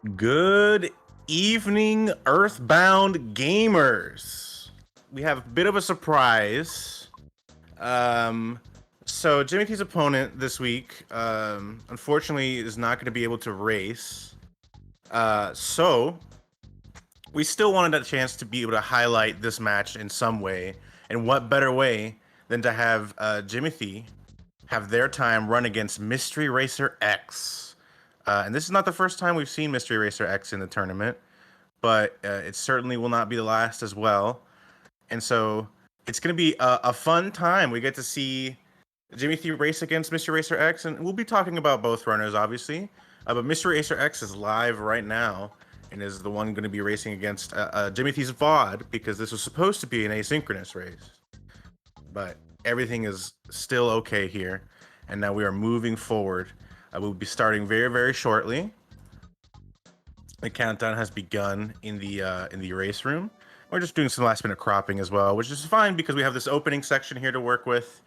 Good evening, Earthbound gamers. We have a bit of a surprise. Um, so Jimothy's opponent this week, unfortunately, is not going to be able to race. So we still wanted a chance to be able to highlight this match in some way, and what better way than to have Jimothy have their time run against Mystery Racer X. And this is not the first time we've seen Mystery Racer X in the tournament, but it certainly will not be the last as well. And so it's going to be a fun time. We get to see Jimothy race against Mystery Racer X, and we'll be talking about both runners, obviously. But Mystery Racer X is live right now and is the one going to be racing against Jimothy's VOD because this was supposed to be an asynchronous race. But everything is still okay here, and now we are moving forward. We'll be starting very, very shortly. The countdown has begun in the race room. We're just doing some last minute cropping as well, which is fine because we have this opening section here to work with,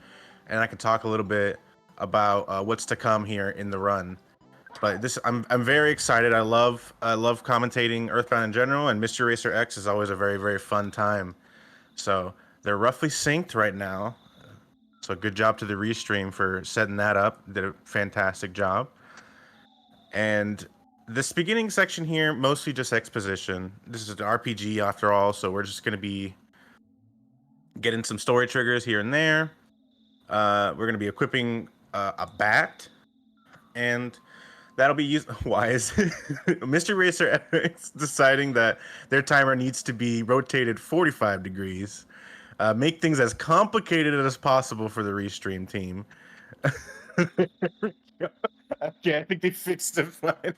and I can talk a little bit about what's to come here in the run. But this, I'm very excited. I love commentating Earthbound in general, and Mystery Racer X is always a very, very fun time. So they're roughly synced right now. So good job to the restream for setting that up. Did a fantastic job. And this beginning section here, mostly just exposition. This is an RPG after all, so we're just going to be getting some story triggers here and there. We're going to be equipping a bat, and that'll be used. Why is Mystery Racer X deciding that their timer needs to be rotated 45 degrees? Make things as complicated as possible for the restream team. Okay, I think they fixed it finally.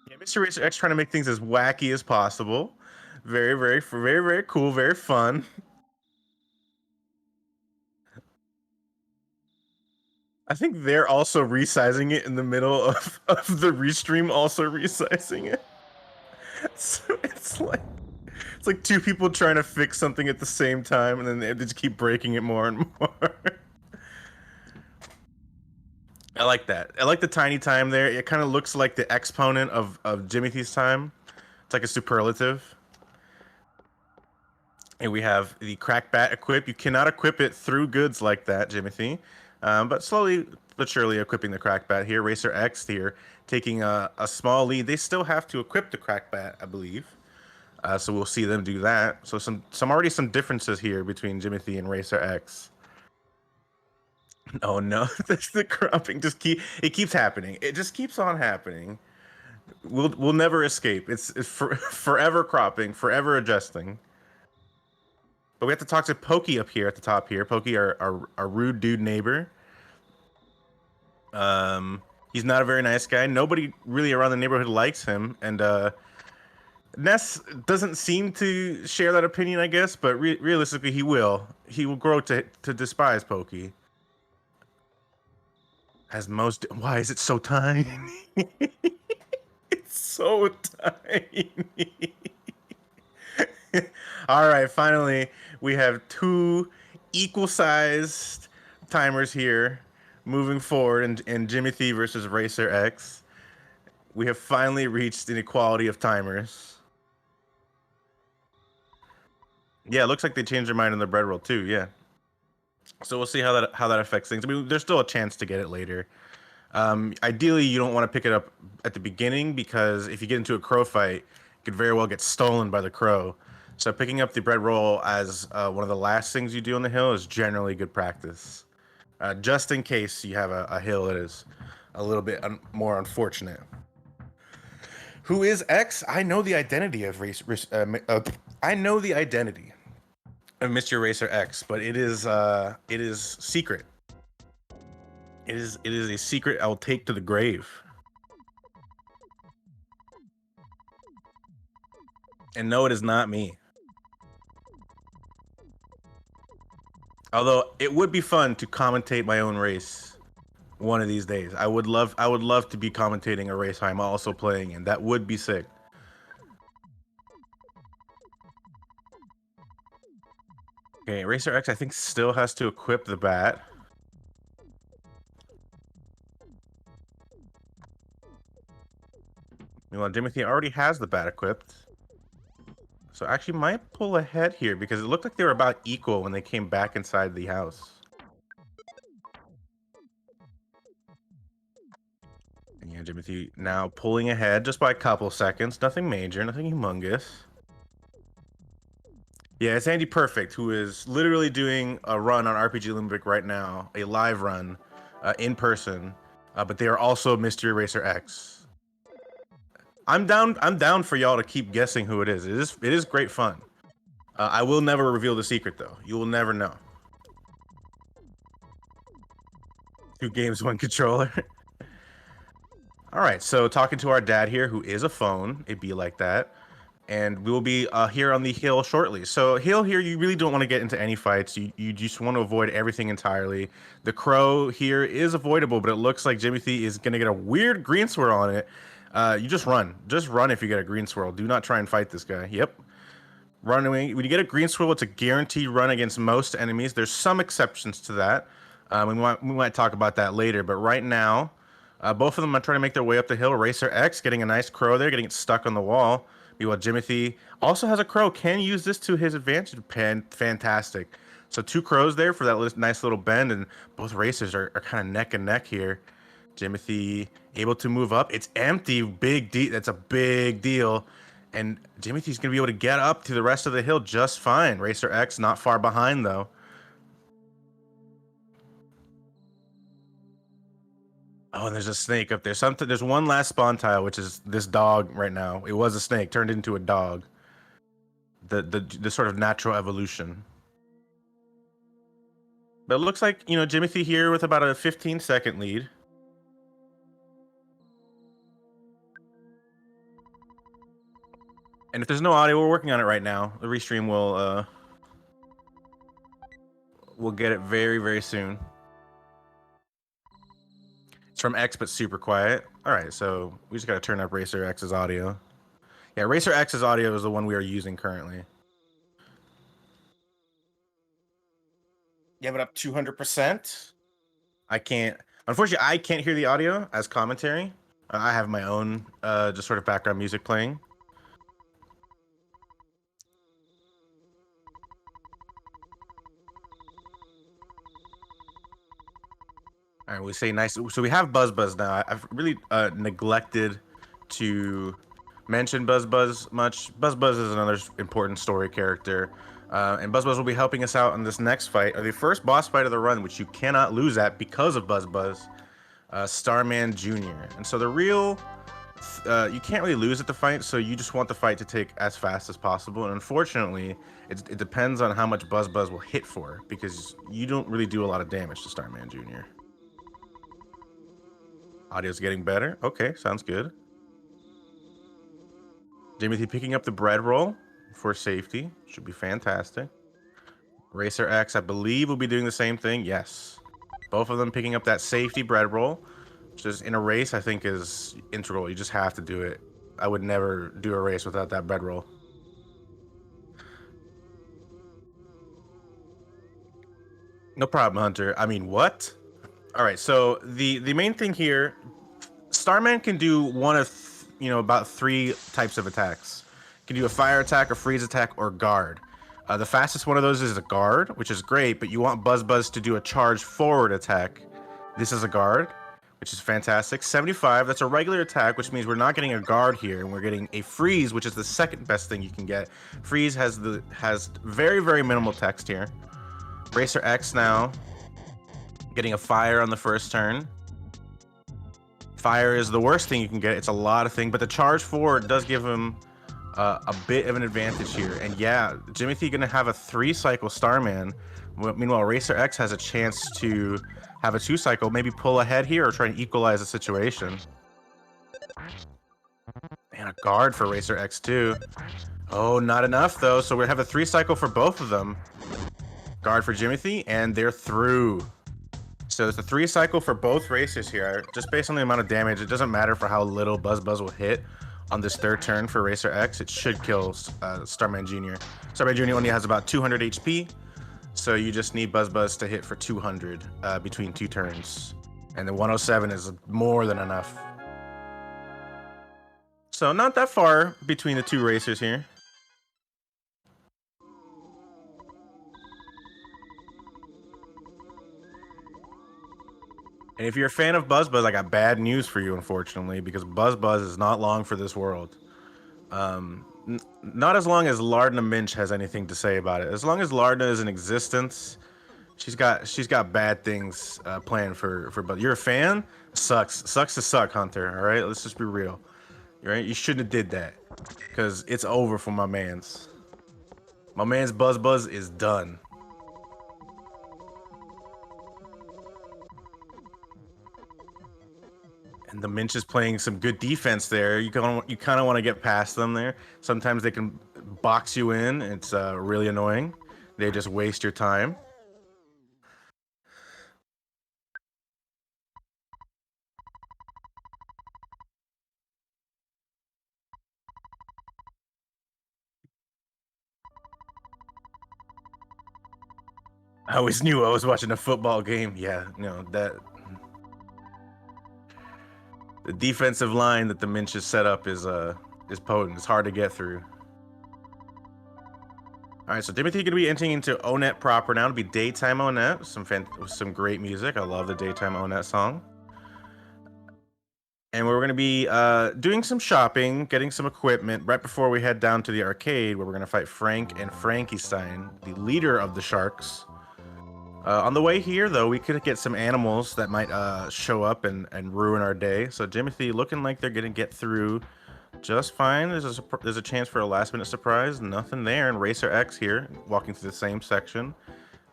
Yeah, Mystery Racer X trying to make things as wacky as possible. Very, very, very, very cool, very fun. I think they're also resizing it in the middle of the restream, also resizing it. So it's like two people trying to fix something at the same time, and then they just keep breaking it more and more. I like that. I like the tiny time there. It kind of looks like the exponent of Jimothy's time. It's like a superlative. And we have the crack bat equip. You cannot equip it through goods like that, Jimothy. But slowly but surely equipping the crack bat here. Racer X here taking a small lead. They still have to equip the crack bat, I believe. So we'll see them do that. So some differences here between Jimothy and Racer X. Oh no, the cropping it keeps happening. It just keeps on happening. We'll never escape. It's forever cropping, forever adjusting. But we have to talk to Pokey up here at the top here. Pokey, our rude dude neighbor. He's not a very nice guy. Nobody really around the neighborhood likes him, and Ness doesn't seem to share that opinion, I guess. But realistically, he will. He will grow to despise Pokey. As most. Why is it so tiny? It's so tiny. All right, finally, we have two equal-sized timers here moving forward in Jimothy versus Racer X. We have finally reached an equality of timers. Yeah, it looks like they changed their mind on the bread roll too, yeah. So we'll see how that affects things. I mean, there's still a chance to get it later. Ideally, you don't want to pick it up at the beginning because if you get into a crow fight, it could very well get stolen by the crow. So picking up the bread roll as one of the last things you do on the hill is generally good practice. Just in case you have a hill that is a little bit more unfortunate. Who is X? I know the identity of I know the identity of Mr. Racer X, but it is secret. It is a secret I will take to the grave. And no, it is not me. Although it would be fun to commentate my own race one of these days. I would love to be commentating a race I'm also playing in. That would be sick. Okay, Racer X I think still has to equip the bat. Well, Jimothy already has the bat equipped. So actually might pull ahead here because it looked like they were about equal when they came back inside the house. And yeah, Jimothy now pulling ahead just by a couple seconds. Nothing major, nothing humongous. Yeah, it's Andy Perfect, who is literally doing a run on RPG Limbic right now, a live run in person. But they are also Mystery Racer X. I'm down for y'all to keep guessing who it is. It is great fun. I will never reveal the secret though. You will never know. 2 games, 1 controller. All right, so talking to our dad here, who is a phone. It'd be like that. And we will be here on the hill shortly. So hill here, you really don't want to get into any fights. You just want to avoid everything entirely. The crow here is avoidable, but it looks like Jimothy is going to get a weird green swirl on it. You just run. Just run if you get a green swirl. Do not try and fight this guy. Yep. Run away. When you get a green swirl, it's a guaranteed run against most enemies. There's some exceptions to that. We might talk about that later, but right now, both of them are trying to make their way up the hill. Racer X getting a nice crow there, getting it stuck on the wall. Meanwhile, Jimothy also has a crow, can use this to his advantage. Fantastic. So 2 crows there for that nice little bend, and both racers are kind of neck and neck here. Jimothy able to move up. It's empty. That's a big deal. And Jimothy's going to be able to get up to the rest of the hill just fine. Racer X not far behind, though. Oh, and there's a snake up there. There's one last spawn tile, which is this dog right now. It was a snake, turned into a dog. The sort of natural evolution. But it looks like, Jimothy here with about a 15-second lead. And if there's no audio, we're working on it right now. The restream will we'll get it very, very soon. It's from X, but super quiet. All right, so we just got to turn up Racer X's audio. Yeah, Racer X's audio is the one we are using currently. You have it up 200%. Unfortunately, I can't hear the audio as commentary. I have my own just sort of background music playing. All right, we say nice. So we have Buzz now. I've really neglected to mention Buzz much. Buzz is another important story character. And Buzz will be helping us out in this next fight, or the first boss fight of the run, which you cannot lose at because of Buzz, Starman Jr. And so the real, you can't really lose at the fight, so you just want the fight to take as fast as possible. And unfortunately, it depends on how much Buzz will hit for, because you don't really do a lot of damage to Starman Jr. Audio's getting better. Okay, sounds good. Jimothy picking up the bread roll for safety. Should be fantastic. Racer X, I believe, will be doing the same thing. Yes. Both of them picking up that safety bread roll, which is in a race, I think is integral. You just have to do it. I would never do a race without that bread roll. No problem, Hunter. I mean, what? All right, so the main thing here, Starman can do one of, about 3 types of attacks. Can do a fire attack, a freeze attack, or guard. The fastest one of those is a guard, which is great, but you want Buzz to do a charge forward attack. This is a guard, which is fantastic. 75, that's a regular attack, which means we're not getting a guard here, and we're getting a freeze, which is the second best thing you can get. Freeze has very, very minimal text here. Racer X now getting a fire on the first turn. Fire is the worst thing you can get. It's a lot of things, but the charge forward does give him a bit of an advantage here. And yeah, Jimothy gonna have a 3-cycle Starman. Meanwhile, Racer X has a chance to have a 2-cycle, maybe pull ahead here or try and equalize the situation. And a guard for Racer X too. Oh, not enough though. So we have a 3-cycle for both of them. Guard for Jimothy, and they're through. So it's a 3-cycle for both racers here. Just based on the amount of damage, it doesn't matter for how little Buzz will hit on this 3rd turn for Racer X. It should kill Starman Jr. Starman Jr. only has about 200 HP, so you just need Buzz to hit for 200 between 2 turns. And the 107 is more than enough. So not that far between the two racers here. And if you're a fan of Buzz Buzz, I got bad news for you, unfortunately, because Buzz Buzz is not long for this world. Not as long as Lardna Minch has anything to say about it. As long as Lardna is in existence, she's got bad things planned for. But you're a fan, sucks to suck, Hunter. All right, let's just be real. Right, you shouldn't have did that, cause it's over for my man's. My man's Buzz Buzz is done. And the Minch is playing some good defense there. You kind of want to get past them there. Sometimes they can box you in. It's really annoying. They just waste your time. I always knew I was watching a football game. Yeah, that the defensive line that the Minch has set up is potent. It's hard to get through. All right, so Timothy gonna be entering into Onet proper now. It'll be Daytime Onet, some great music. I love the Daytime Onet song. And we're gonna be doing some shopping, getting some equipment right before we head down to the arcade, where we're gonna fight Frank and Frankenstein, the leader of the Sharks. On the way here, though, we could get some animals that might show up and ruin our day. So Jimothy looking like they're gonna get through just fine. There's a chance for a last-minute surprise. Nothing there. And Racer X here, walking through the same section.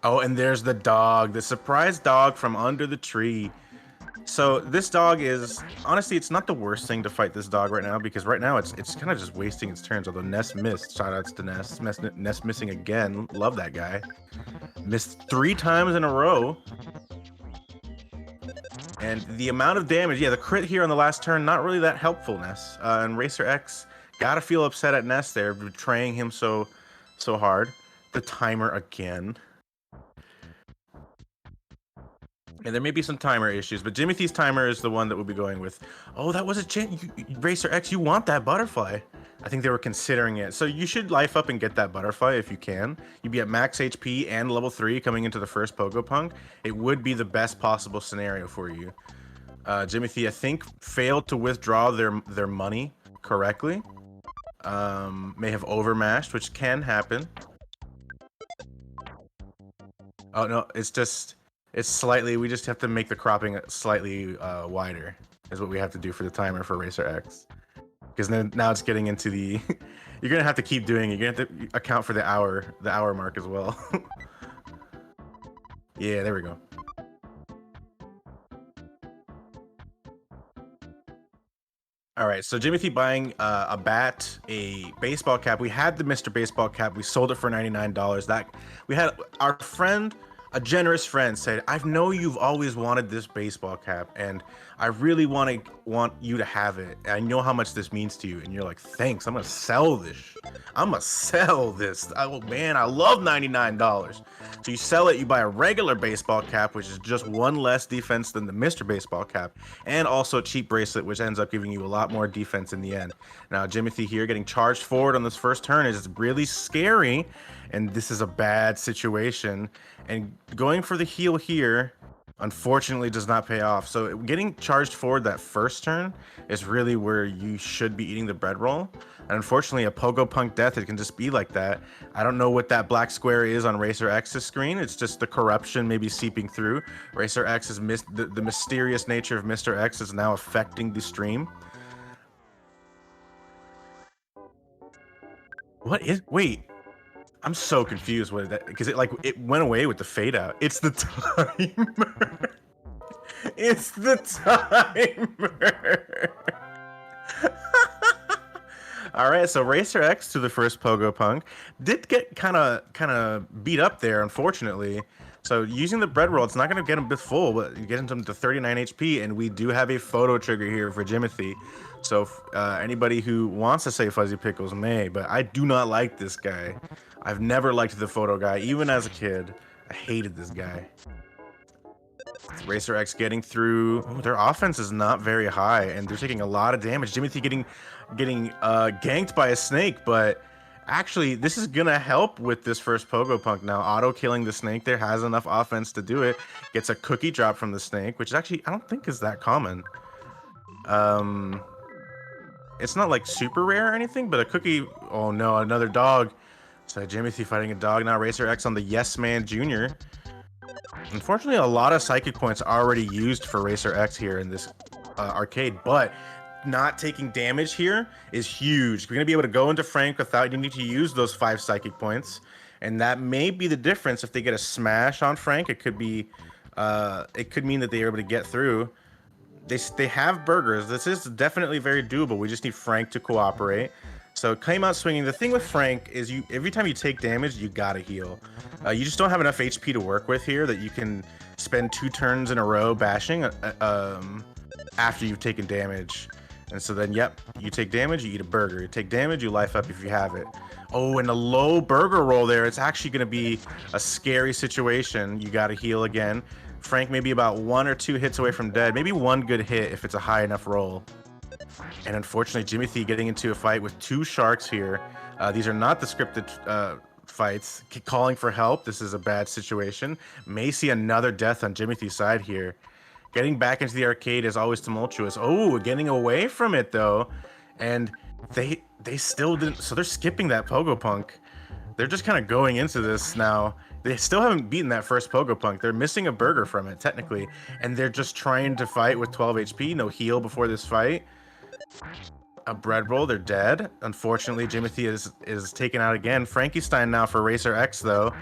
Oh, and there's the dog, the surprise dog from under the tree. So this dog is, honestly, it's not the worst thing to fight this dog right now, because right now it's kind of just wasting its turns. Although Ness missed. Shoutouts to Ness. Ness missing again. Love that guy. Missed 3 times in a row. And the amount of damage, yeah, the crit here on the last turn, not really that helpful, Ness. And Racer X gotta feel upset at Ness there, betraying him so hard. The timer again. And there may be some timer issues, but Jimothy's timer is the one that we'll be going with. Oh, that was a chance. Racer X, you want that butterfly. I think they were considering it. So you should life up and get that butterfly if you can. You'd be at max HP and level 3 coming into the first Pogo Punk. It would be the best possible scenario for you. Jimothy, I think, failed to withdraw their money correctly. May have overmashed, which can happen. Oh, no, it's slightly, we just have to make the cropping slightly wider, is what we have to do for the timer for Racer X. Because now it's getting into the, you're gonna have to keep doing it. You're gonna have to account for the hour mark as well. Yeah, there we go. All right, so Jimothy buying a bat, a baseball cap. We had the Mr. Baseball cap. We sold it for $99. That we had our friend, a generous friend, said, "I know you've always wanted this baseball cap, and I really want you to have it. I know how much this means to you." And you're like, "Thanks. I'm gonna sell this. I'm gonna sell this. Oh man, I love $99." So you sell it. You buy a regular baseball cap, which is just one less defense than the Mr. Baseball cap, and also a cheap bracelet, which ends up giving you a lot more defense in the end. Now, Jimothy here getting charged forward on this first turn is really scary, and this is a bad situation. And going for the heal here, unfortunately, does not pay off. So getting charged forward that first turn is really where you should be eating the bread roll. And unfortunately, a Pogo Punk death, it can just be like that. I don't know what that black square is on Racer X's screen. It's just the corruption maybe seeping through. Racer X has missed the mysterious nature of Mr. X is now affecting the stream. What is, wait, I'm so confused with that, because it went away with the fade out. It's the timer. It's the timer. All right, so Racer X to the first Pogo Punk did get kind of beat up there, unfortunately. So using the bread roll, it's not going to get him to full, but you get him to 39 HP, and we do have a photo trigger here for Jimothy. So anybody who wants to say Fuzzy Pickles may, but I do not like this guy. I've never liked the photo guy, even as a kid. I hated this guy. Racer X getting through. Ooh, their offense is not very high, and they're taking a lot of damage. Jimothy getting ganked by a snake, but actually, this is gonna help with this first Pogo Punk now. Auto killing the snake there has enough offense to do it. Gets a cookie drop from the snake, which is actually I don't think is that common. It's not like super rare or anything, but a cookie. Oh no, another dog. So Jimothy fighting a dog now. Racer X on the Yes Man Jr. Unfortunately, a lot of psychic points are already used for Racer X here in this arcade, but not taking damage here is huge. We're going to be able to go into Frank without needing to use those 5 psychic points, and that may be the difference. If they get a smash on Frank, it could be, it could mean that they are able to get through. They have burgers. This is definitely very doable. We just need Frank to cooperate. So came out swinging. The thing with Frank is every time you take damage, you gotta heal. You just don't have enough HP to work with here that you can spend 2 turns in a row bashing after you've taken damage. And so then, yep, you take damage, you eat a burger. You take damage, you life up if you have it. Oh, and a low burger roll there. It's actually going to be a scary situation. You got to heal again. Frank may be about 1 or 2 hits away from dead. Maybe 1 good hit if it's a high enough roll. And unfortunately, Jimothy getting into a fight with 2 sharks here. These are not the scripted fights. Calling for help. This is a bad situation. May see another death on Jimothy's side here. Getting back into the arcade is always tumultuous. Oh, getting away from it though. And they still didn't, so they're skipping that Pogo Punk. They're just kind of going into this now. They still haven't beaten that first Pogo Punk. They're missing a burger from it, technically. And they're just trying to fight with 12 HP. No heal before this fight. A bread roll, they're dead. Unfortunately, Jimothy is taken out again. Frankenstein now for Racer X, though.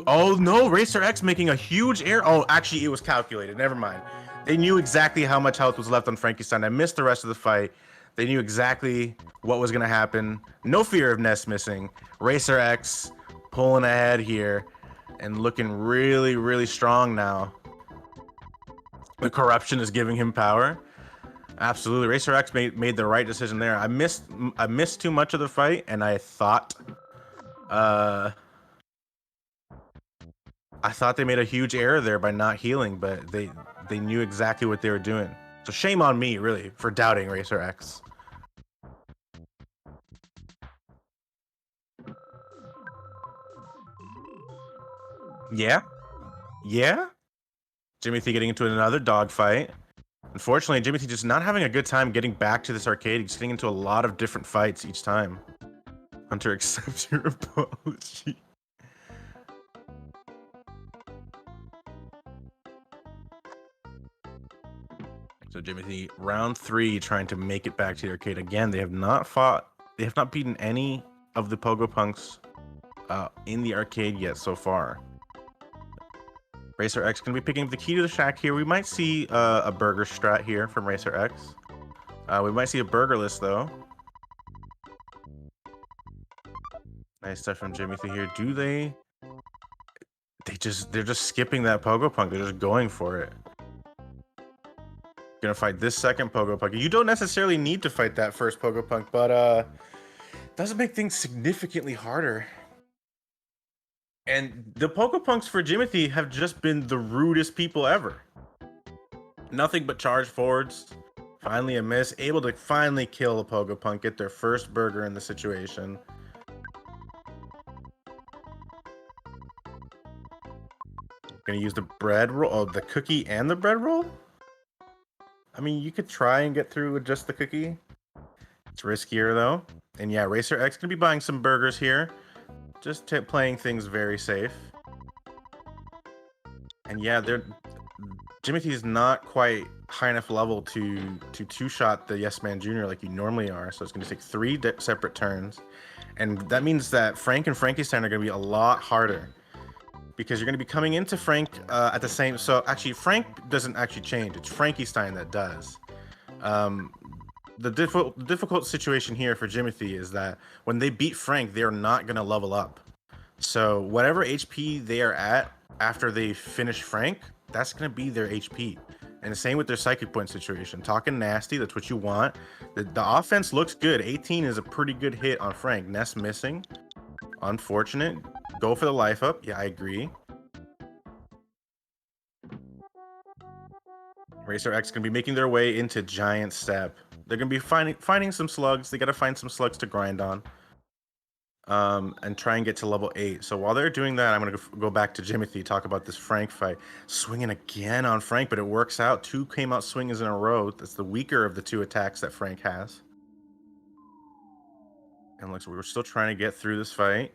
Oh no, Racer X making a huge error. Oh, actually, it was calculated. Never mind. They knew exactly how much health was left on Frankenstein. I missed the rest of the fight. They knew exactly what was going to happen. No fear of Nest missing. Racer X pulling ahead here and looking really, really strong now. The corruption is giving him power. Absolutely. Racer X made the right decision there. I missed too much of the fight, and I thought they made a huge error there by not healing, but they knew exactly what they were doing. So shame on me, really, for doubting Racer X. Yeah? Yeah? Jimothy getting into another dogfight. Unfortunately, Jimothy just not having a good time getting back to this arcade. He's getting into a lot of different fights each time. Hunter accepts your apology. So Jimothy, round 3, trying to make it back to the arcade. Again, they have not beaten any of the Pogo Punks in the arcade yet so far. Racer X going to be picking up the key to the shack here. We might see a burger strat here from Racer X. We might see a burgerless though. Nice stuff from Jimothy here. Do they? They're just skipping that Pogo Punk. They're just going for it. Gonna fight this second Pogo Punk. You don't necessarily need to fight that first Pogo Punk, but doesn't make things significantly harder. And the Pogo Punks for Jimothy have just been the rudest people ever. Nothing but charge forwards. Finally a miss. Able to finally kill a Pogo Punk, get their first burger in the situation. Gonna use the bread roll. Oh, the cookie and the bread roll? I mean, you could try and get through with just the cookie. It's riskier though. And yeah, Racer X gonna be buying some burgers here. Just playing things very safe. And yeah, Jimothy is not quite high enough level to two-shot the Yes Man Jr. like you normally are. So it's gonna take 3 separate turns. And that means that Frank and Frankenstein are gonna be a lot harder. Because you're going to be coming into Frank at the same... So, actually, Frank doesn't actually change. It's Frankenstein that does. The difficult situation here for Jimothy is that when they beat Frank, they're not going to level up. So, whatever HP they are at after they finish Frank, that's going to be their HP. And the same with their psychic point situation. Talking nasty, that's what you want. The offense looks good. 18 is a pretty good hit on Frank. Ness missing. Unfortunate. Go for the life up. Yeah, I agree. Racer X gonna be making their way into Giant Step. They're gonna be finding some slugs. They gotta find some slugs to grind on. And try and get to level 8. So while they're doing that, I'm gonna go back to Jimothy, talk about this Frank fight. Swinging again on Frank, but it works out. 2 came out swings in a row. That's the weaker of the 2 attacks that Frank has. And looks like we're still trying to get through this fight.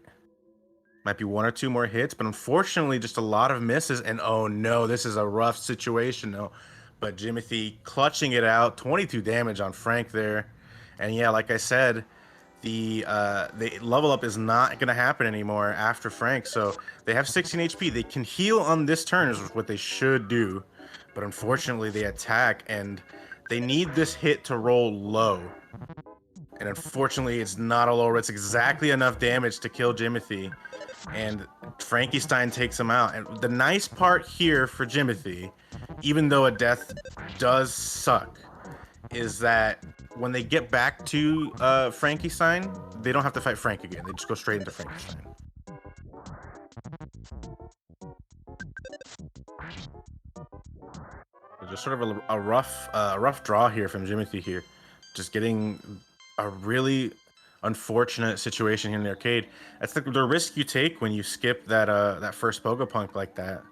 Might be 1 or 2 more hits, but unfortunately just a lot of misses. And oh no, this is a rough situation though. But Jimothy clutching it out, 22 damage on Frank there. And yeah, like I said, the level up is not going to happen anymore after Frank. So they have 16 HP. They can heal on this turn is what they should do. But unfortunately, they attack and they need this hit to roll low. And unfortunately, it's not a low. It's exactly enough damage to kill Jimothy. And Frankenstein takes him out. And the nice part here for Jimothy, even though a death does suck, is that when they get back to Frankenstein, they don't have to fight Frank again. They just go straight into Frankenstein. So just sort of a rough draw here from Jimothy here. Just getting a really unfortunate situation here in the arcade. That's the risk you take when you skip that first Pogapunk like that.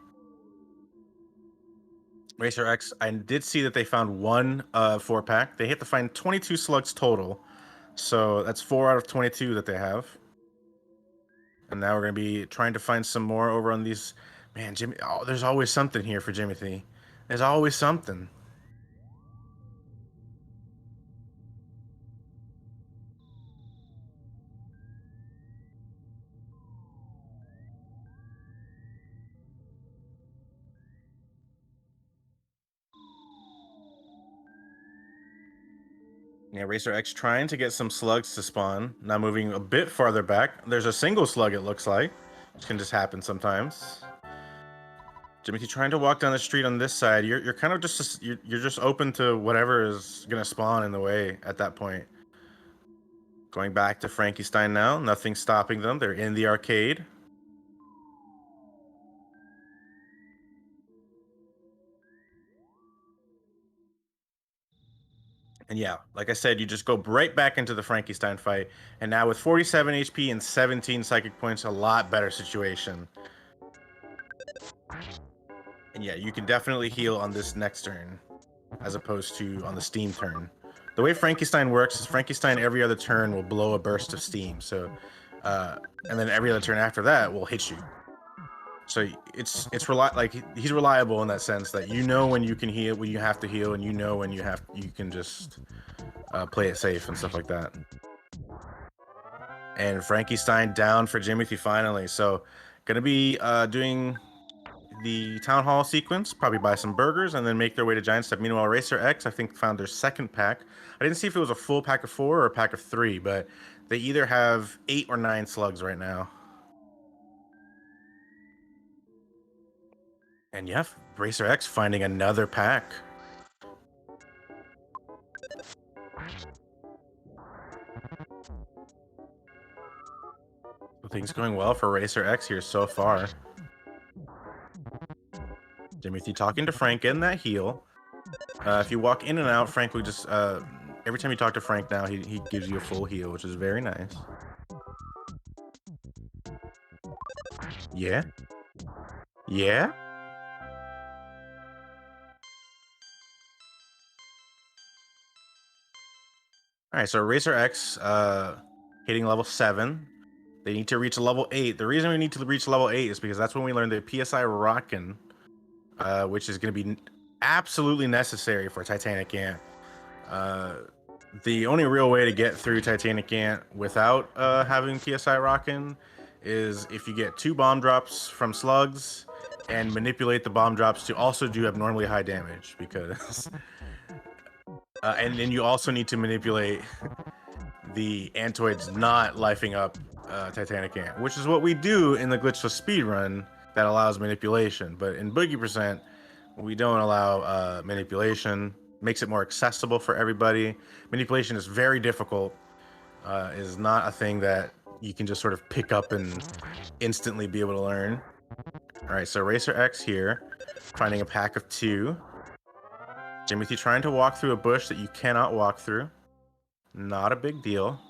Racer X, I did see that they found 1 4-pack. They hit to find 22 slugs total. So that's 4 out of 22 that they have. And now we're going to be trying to find some more over on these. Man, Jimmy, oh, there's always something here for Jimothy. There's always something. Yeah, Racer X trying to get some slugs to spawn. Now moving a bit farther back. There's a single slug, it looks like. Which can just happen sometimes. Jimothy trying to walk down the street on this side. You're kind of just you're just open to whatever is gonna spawn in the way at that point. Going back to Frankenstein now. Nothing stopping them. They're in the arcade. And yeah, like I said, you just go right back into the Frankenstein fight. And now with 47 HP and 17 psychic points, a lot better situation. And yeah, you can definitely heal on this next turn, as opposed to on the steam turn. The way Frankenstein works is Frankenstein every other turn will blow a burst of steam. So, and then every other turn after that will hit you. So it's he's reliable in that sense that you know when you can heal, when you have to heal, and you know when you can just play it safe and stuff like that. And Frankenstein down for Jimothy finally. So gonna be doing the town hall sequence, probably buy some burgers, and then make their way to Giant Step. Meanwhile, Racer X, I think, found their 2nd pack. I didn't see if it was a full pack of 4 or a pack of 3, but they either have 8 or 9 slugs right now. And yeah, Racer X finding another pack. Things going well for Racer X here so far. Jimothy talking to Frank, getting that heal. If you walk in and out, Frank will just every time you talk to Frank now, he gives you a full heal, which is very nice. Yeah. Yeah. All right, so Racer X hitting level 7. They need to reach level 8. The reason we need to reach level 8 is because that's when we learn the PSI Rockin', which is going to be absolutely necessary for Titanic Ant. The only real way to get through Titanic Ant without having PSI Rockin' is if you get 2 bomb drops from slugs and manipulate the bomb drops to also do abnormally high damage, because and then you also need to manipulate the Antoids not lifing up Titanic Ant, which is what we do in the glitchless speedrun that allows manipulation. But in Boogey%, we don't allow manipulation. Makes it more accessible for everybody. Manipulation is very difficult. Is not a thing that you can just sort of pick up and instantly be able to learn. All right, so Racer X here, finding a pack of 2. Jimothy trying to walk through a bush that you cannot walk through. Not a big deal.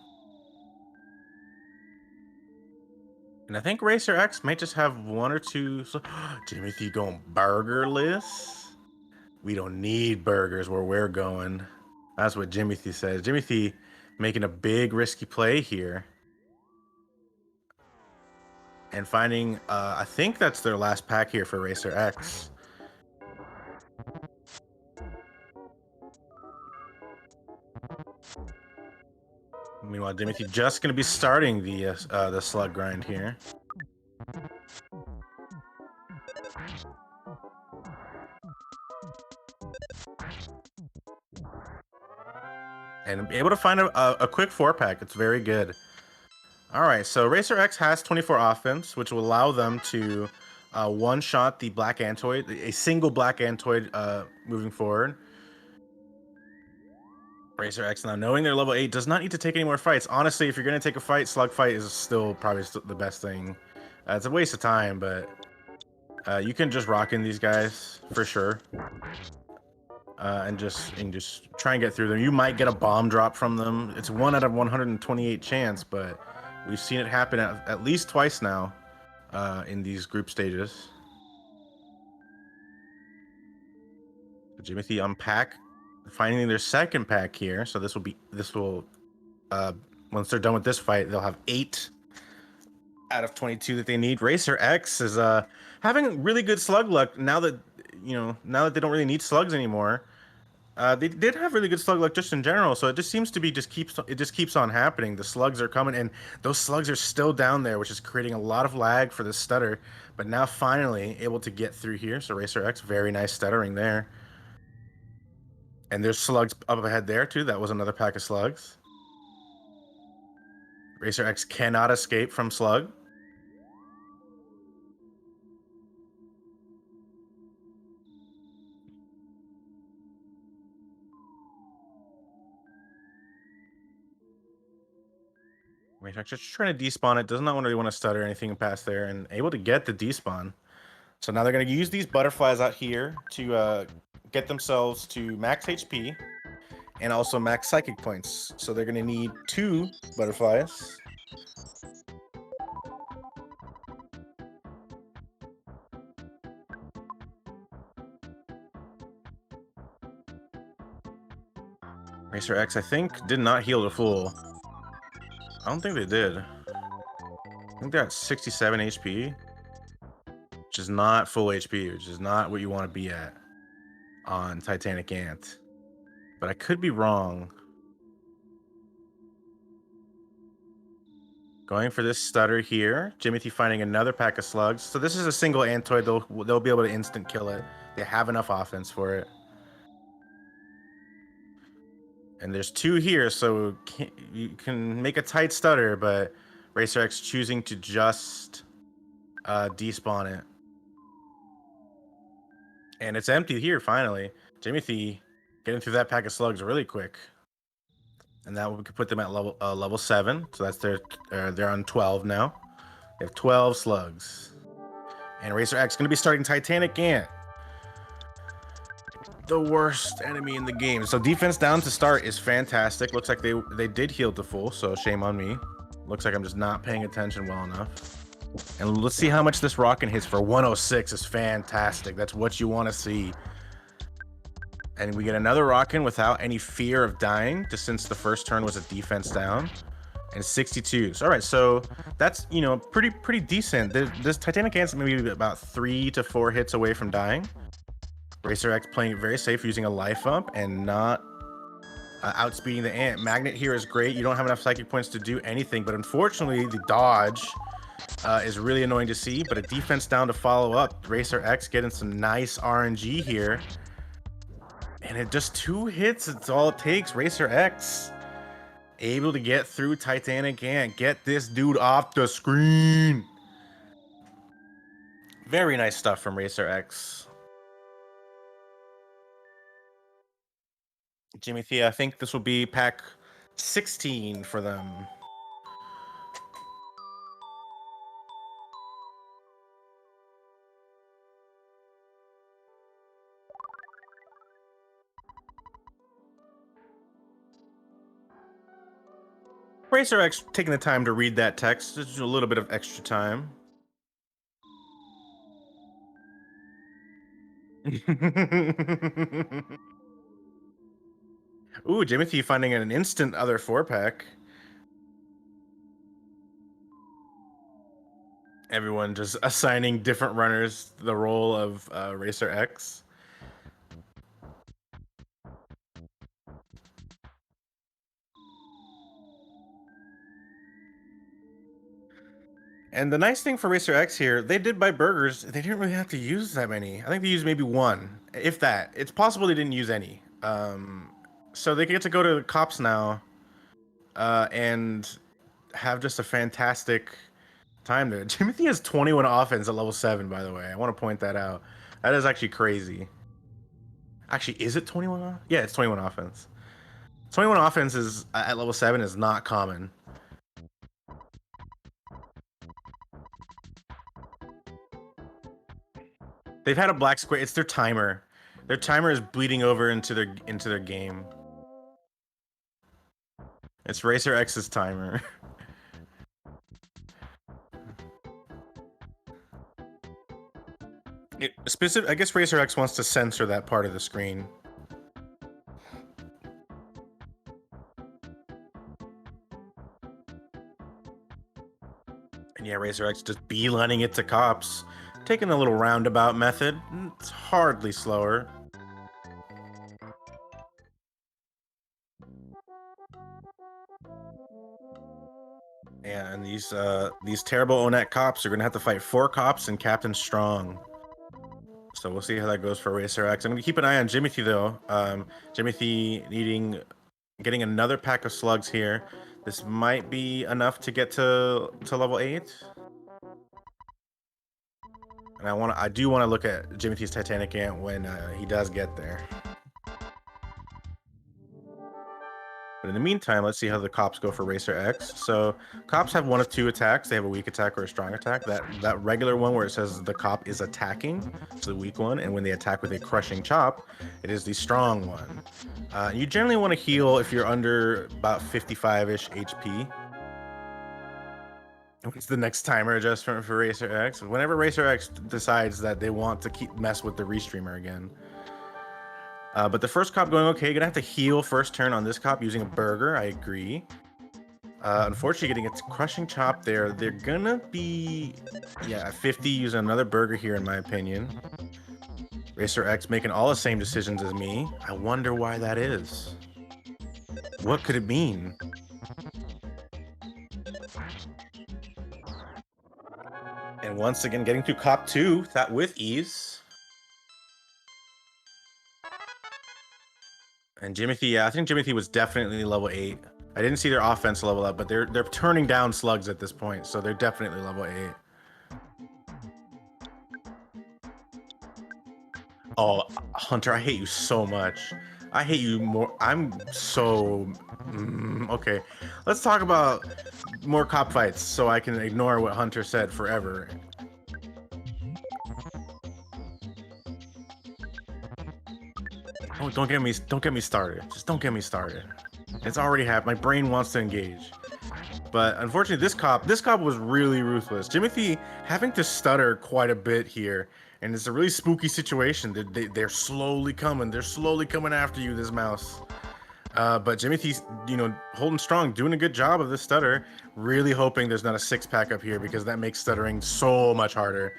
And I think Racer X might just have one or two. So, Jimothy going burgerless? We don't need burgers where we're going. That's what Jimothy says. Jimothy making a big risky play here. And finding, I think that's their last pack here for Racer X. Meanwhile, Jimothy just going to be starting the slug grind here. And able to find a quick 4-pack. It's very good. All right, so Racer X has 24 offense, which will allow them to one-shot the Black Antoid, a single Black Antoid moving forward. Racer X now, knowing they're level 8, does not need to take any more fights. Honestly, if you're going to take a fight, slug fight is still probably the best thing. It's a waste of time, but you can just rock in these guys for sure. And just try and get through them. You might get a bomb drop from them. It's 1 out of 128 chance, but we've seen it happen at least twice now in these group stages. Jimothy unpack, finding their second pack here. So this will once they're done with this fight, they'll have 8 out of 22 that they need. Racer X is having really good slug luck now that they don't really need slugs anymore. They did have really good slug luck just in general, so it just seems to be keeps on happening. The slugs are coming, and those slugs are still down there, which is creating a lot of lag for the stutter. But now finally able to get through here. So Racer X, very nice stuttering there. And there's slugs up ahead there too. That was another pack of slugs. Racer X cannot escape from slug. Racer X just trying to despawn it. Does not really want to stutter anything past there, and able to get the despawn. So now they're going to use these butterflies out here to get themselves to max HP and also max psychic points. So they're going to need 2 butterflies. Racer X, I think, did not heal to full. I don't think they did. I think they're at 67 HP, which is not full HP, which is not what you want to be at on Titanic Ant. But I could be wrong. Going for this stutter here. Jimothy finding another pack of slugs. So this is a single Antoid. They'll be able to instant kill it. They have enough offense for it. And there's 2 here, so you can make a tight stutter, but Racer X choosing to just despawn it. And it's empty here, finally. Jimothy getting through that pack of slugs really quick. And that will put them at level 7. So that's they're on 12 now. They have 12 slugs. And Racer X going to be starting Titanic Ant. The worst enemy in the game. So defense down to start is fantastic. Looks like they did heal to full, so shame on me. Looks like I'm just not paying attention well enough. And let's see how much this rockin' hits for 106 is fantastic. That's what you want to see. And we get another rockin' without any fear of dying, just since the first turn was a defense down. And 62. So, all right, so that's, pretty decent. This Titanic Ant's maybe about 3 to 4 hits away from dying. Racer X playing it very safe, using a life up and not outspeeding the ant. Magnet here is great. You don't have enough psychic points to do anything, but unfortunately, the dodge is really annoying to see. But a defense down to follow up. Racer X getting some nice RNG here. And it just 2 hits, it's all it takes. Racer X able to get through Titanic Ant. Get this dude off the screen. Very nice stuff from Racer X. Jimothy, I think this will be pack 16 for them. Racer X taking the time to read that text, just a little bit of extra time. Ooh, Jimothy finding an instant other 4-pack. Everyone just assigning different runners the role of Racer X. And the nice thing for Racer X here, they did buy burgers. They didn't really have to use that many. I think they used maybe one, if that. It's possible they didn't use any. So they get to go to the cops now and have just a fantastic time there. Jimothy has 21 offense at level 7, by the way. I want to point that out. That is actually crazy. Actually, is it 21? Yeah, it's 21 offense. 21 offense is at level 7 is not common. They've had a black square. It's their timer. Their timer is bleeding over into their game. It's Racer X's timer. I guess Racer X wants to censor that part of the screen. And yeah, Racer X just beelining it to cops. Taking a little roundabout method. It's hardly slower. Yeah, and these terrible Onet cops are gonna have to fight 4 cops and Captain Strong. So we'll see how that goes for Racer X. I'm gonna keep an eye on Jimothy though. Jimothy getting another pack of slugs here. This might be enough to get to level 8. And I do want to look at Jimothy's Titanic Ant when he does get there. But in the meantime, let's see how the cops go for Racer X. So cops have one of 2 attacks. They have a weak attack or a strong attack. That regular one where it says the cop is attacking, it's the weak one. And when they attack with a crushing chop, it is the strong one. You generally want to heal if you're under about 55-ish HP. What's the next timer adjustment for Racer X? Whenever Racer X decides that they want to mess with the restreamer again. But the first cop going okay. Gonna have to heal first turn on this cop using a burger. I agree. Unfortunately, getting a crushing chop there. They're gonna be, yeah, at 50 using another burger here, in my opinion. Racer X making all the same decisions as me. I wonder why that is. What could it mean? And once again, getting through cop 2, that with ease. And Jimothy, yeah, I think Jimothy was definitely level 8. I didn't see their offense level up, but they're turning down slugs at this point, so they're definitely level 8. Oh, Hunter, I hate you so much. I hate you more. I'm so... okay, let's talk about more cop fights so I can ignore what Hunter said forever. Oh, don't get me started. Just don't get me started. It's already happened. My brain wants to engage. But unfortunately, this cop was really ruthless. Jimothy having to stutter quite a bit here, and it's a really spooky situation. They're slowly coming. They're slowly coming after you, this mouse. But Jimothy's, holding strong, doing a good job of this stutter. Really hoping there's not a 6-pack up here because that makes stuttering so much harder.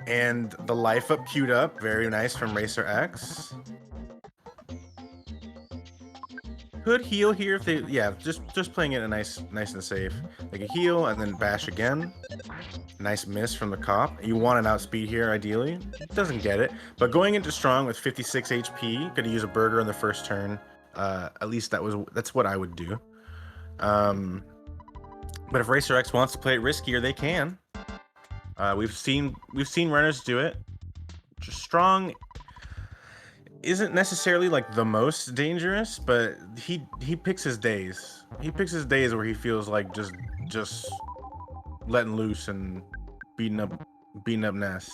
And the life up queued up, very nice from Racer X. Could heal here if they, yeah, just playing it nice and safe. They can heal and then bash again. Nice miss from the cop. You want an outspeed here, ideally. Doesn't get it. But going into strong with 56 HP, gonna use a burger on the first turn. At least that's what I would do. But if Racer X wants to play it riskier, they can. We've seen runners do it. Just strong isn't necessarily like the most dangerous, but he picks his days. He picks his days where he feels like just letting loose and beating up Ness.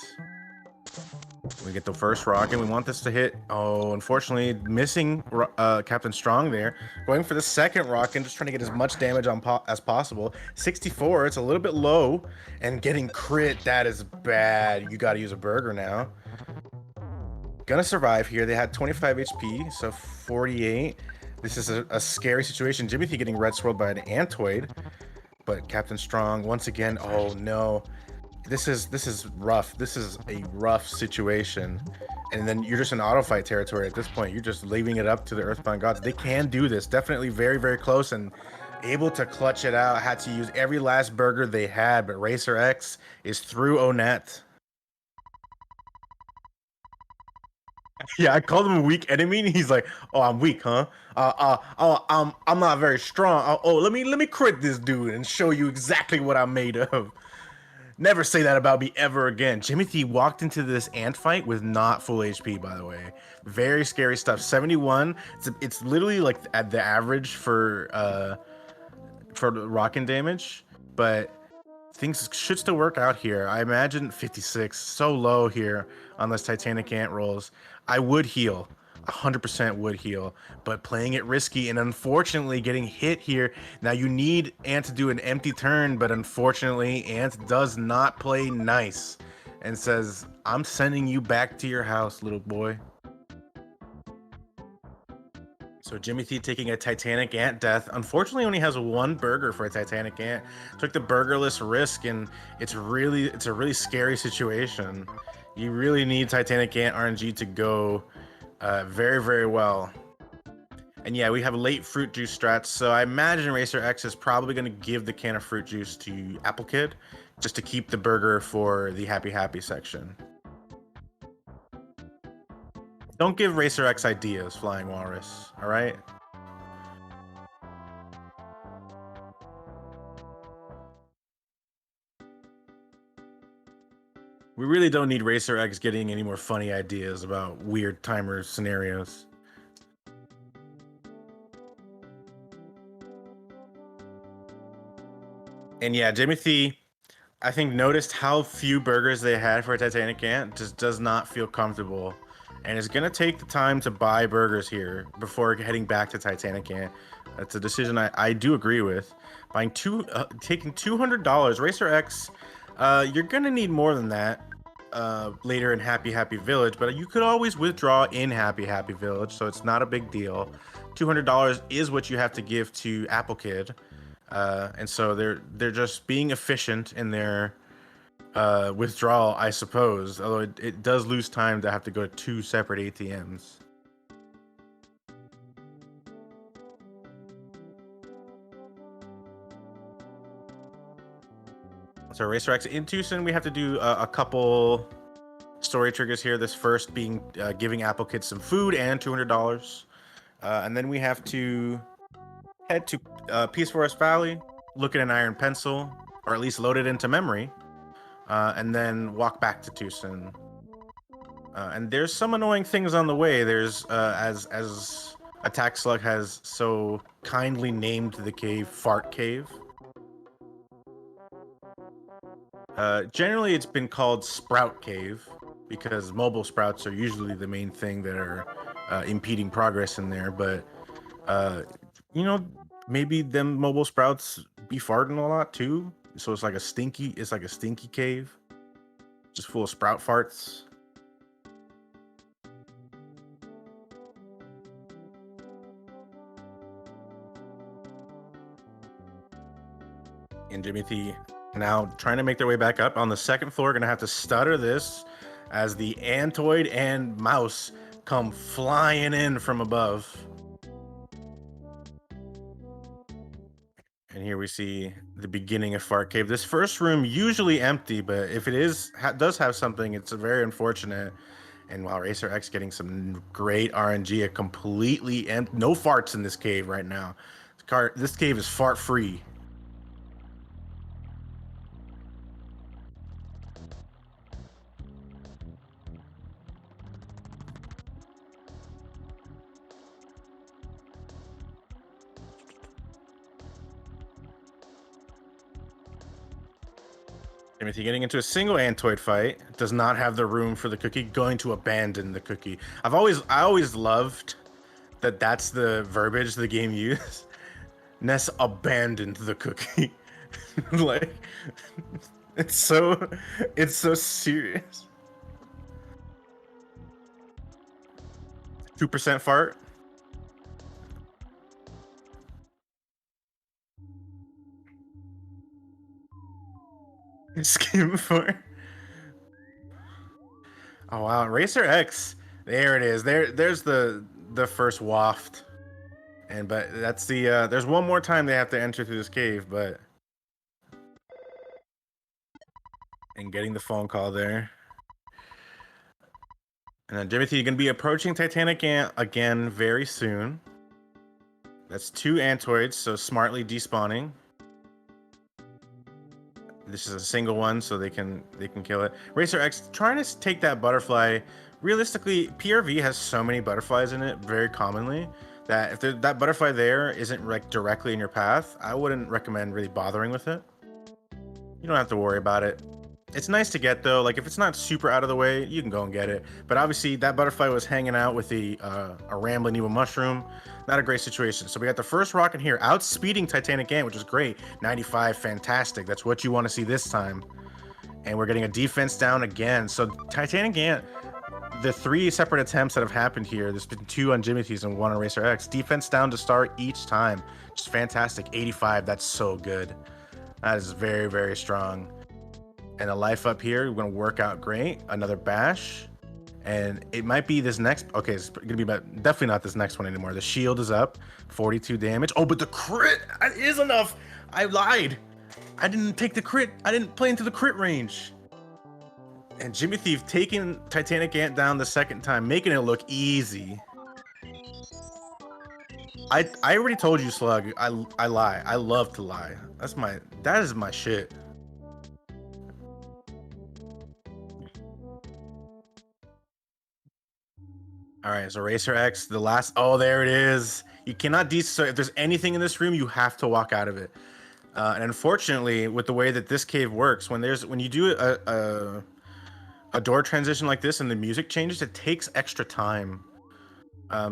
We get the first rocket. We want this to hit. Oh, unfortunately, missing Captain Strong there. Going for the second rocket, just trying to get as much damage on as possible. 64, it's a little bit low. And getting crit, that is bad. You got to use a burger now. Gonna survive here. They had 25 HP, so 48. This is a scary situation. Jimothy getting red swirled by an Antoid. But Captain Strong, once again, oh no. This is rough. This is a rough situation. And then you're just in auto fight territory at this point. You're just leaving it up to the Earthbound Gods. They can do this. Definitely very, very close and able to clutch it out. Had to use every last burger they had, but Racer X is through Onet. Yeah, I called him a weak enemy, and he's like, "Oh, I'm weak, huh? I'm not very strong. Oh, let me crit this dude and show you exactly what I'm made of." Never say that about me ever again. Jimothy walked into this ant fight with not full HP, by the way. Very scary stuff. 71. It's literally like at the average for the rocking damage, but things should still work out here. I imagine 56, so low here on those Titanic Ant rolls. I would heal. 100% would heal, but playing it risky and unfortunately getting hit here. Now you need Ant to do an empty turn, but unfortunately Ant does not play nice and says, "I'm sending you back to your house, little boy." So Jimothy taking a Titanic Ant death. Unfortunately, only has one burger for a Titanic Ant. Took the burgerless risk, and it's a really scary situation. You really need Titanic Ant RNG to go very, very well. And yeah, we have late fruit juice strats, so I imagine Racer X is probably going to give the can of fruit juice to Apple Kid just to keep the burger for the Happy Happy section. Don't give Racer X ideas, Flying Walrus, all right? We really don't need Racer X getting any more funny ideas about weird timer scenarios. And yeah, Jimothy, I think, noticed how few burgers they had for a Titanic Ant, just does not feel comfortable. And is going to take the time to buy burgers here before heading back to Titanic Ant. That's a decision I do agree with. Taking $200, Racer X, you're going to need more than that later in Happy Happy Village, but you could always withdraw in Happy Happy Village, so it's not a big deal. $200 is what you have to give to Apple Kid. And so they're just being efficient in their withdrawal, I suppose. Although it does lose time to have to go to two separate ATMs. So Racer X in Tucson, we have to do a couple story triggers here. This first being giving Apple Kids some food and $200. And then we have to head to Peace Forest Valley, look at an iron pencil, or at least load it into memory, and then walk back to Tucson. And there's some annoying things on the way. There's as Attack Slug has so kindly named the cave Fart Cave. Generally, it's been called Sprout Cave because mobile sprouts are usually the main thing that are impeding progress in there. But you know, maybe them mobile sprouts be farting a lot too. So it's like a stinky cave, just full of sprout farts. And Jimothy now trying to make their way back up on the second floor. Gonna have to stutter this as the Antoid and Mouse come flying in from above. And here we see the beginning of Fart Cave. This first room usually empty, but if it does have something, it's very unfortunate. And while Racer X getting some great RNG, a completely no farts in this cave right now. This cave is fart free. Timothy getting into a single Antoid fight does not have the room for the cookie, going to abandon the cookie. I always loved that that's the verbiage the game used. Ness abandoned the cookie. Like it's so it's so serious. 2% fart. Skim for. Oh wow, Racer X. There it is. There's the first waft. And but that's the there's one more time they have to enter through this cave, but and getting the phone call there. And then Jimothy, you're gonna be approaching Titanic again very soon. That's 2 Antoids, so smartly despawning. This is a single one, so they can kill it. Racer X trying to take that butterfly. Realistically, PRV has so many butterflies in it, very commonly, that if that butterfly there isn't like directly in your path, I wouldn't recommend really bothering with it. You don't have to worry about it. It's nice to get though. Like if it's not super out of the way, you can go and get it. But obviously that butterfly was hanging out with a rambling evil mushroom. Not a great situation. So we got the first rocket here, outspeeding Titanic Ant, which is great. 95, fantastic. That's what you want to see this time. And we're getting a defense down again. So Titanic Ant, the 3 separate attempts that have happened here, there's been 2 on Jimothy's and 1 on Racer X. Defense down to start each time. Just fantastic. 85, that's so good. That is very, very strong. And a life up here, we're gonna work out great. Another bash, and it might be this next. Okay, it's gonna be definitely not this next one anymore. The shield is up, 42 damage. Oh, but the crit is enough. I lied. I didn't take the crit. I didn't play into the crit range. And Jimmy Thief taking Titanic Ant down the second time, making it look easy. I already told you, Slug. I lie. I love to lie. That is my shit. All right, so Racer X, the last. Oh, there it is. You cannot so if there's anything in this room, you have to walk out of it. And unfortunately, with the way that this cave works, when you do a door transition like this and the music changes, it takes extra time.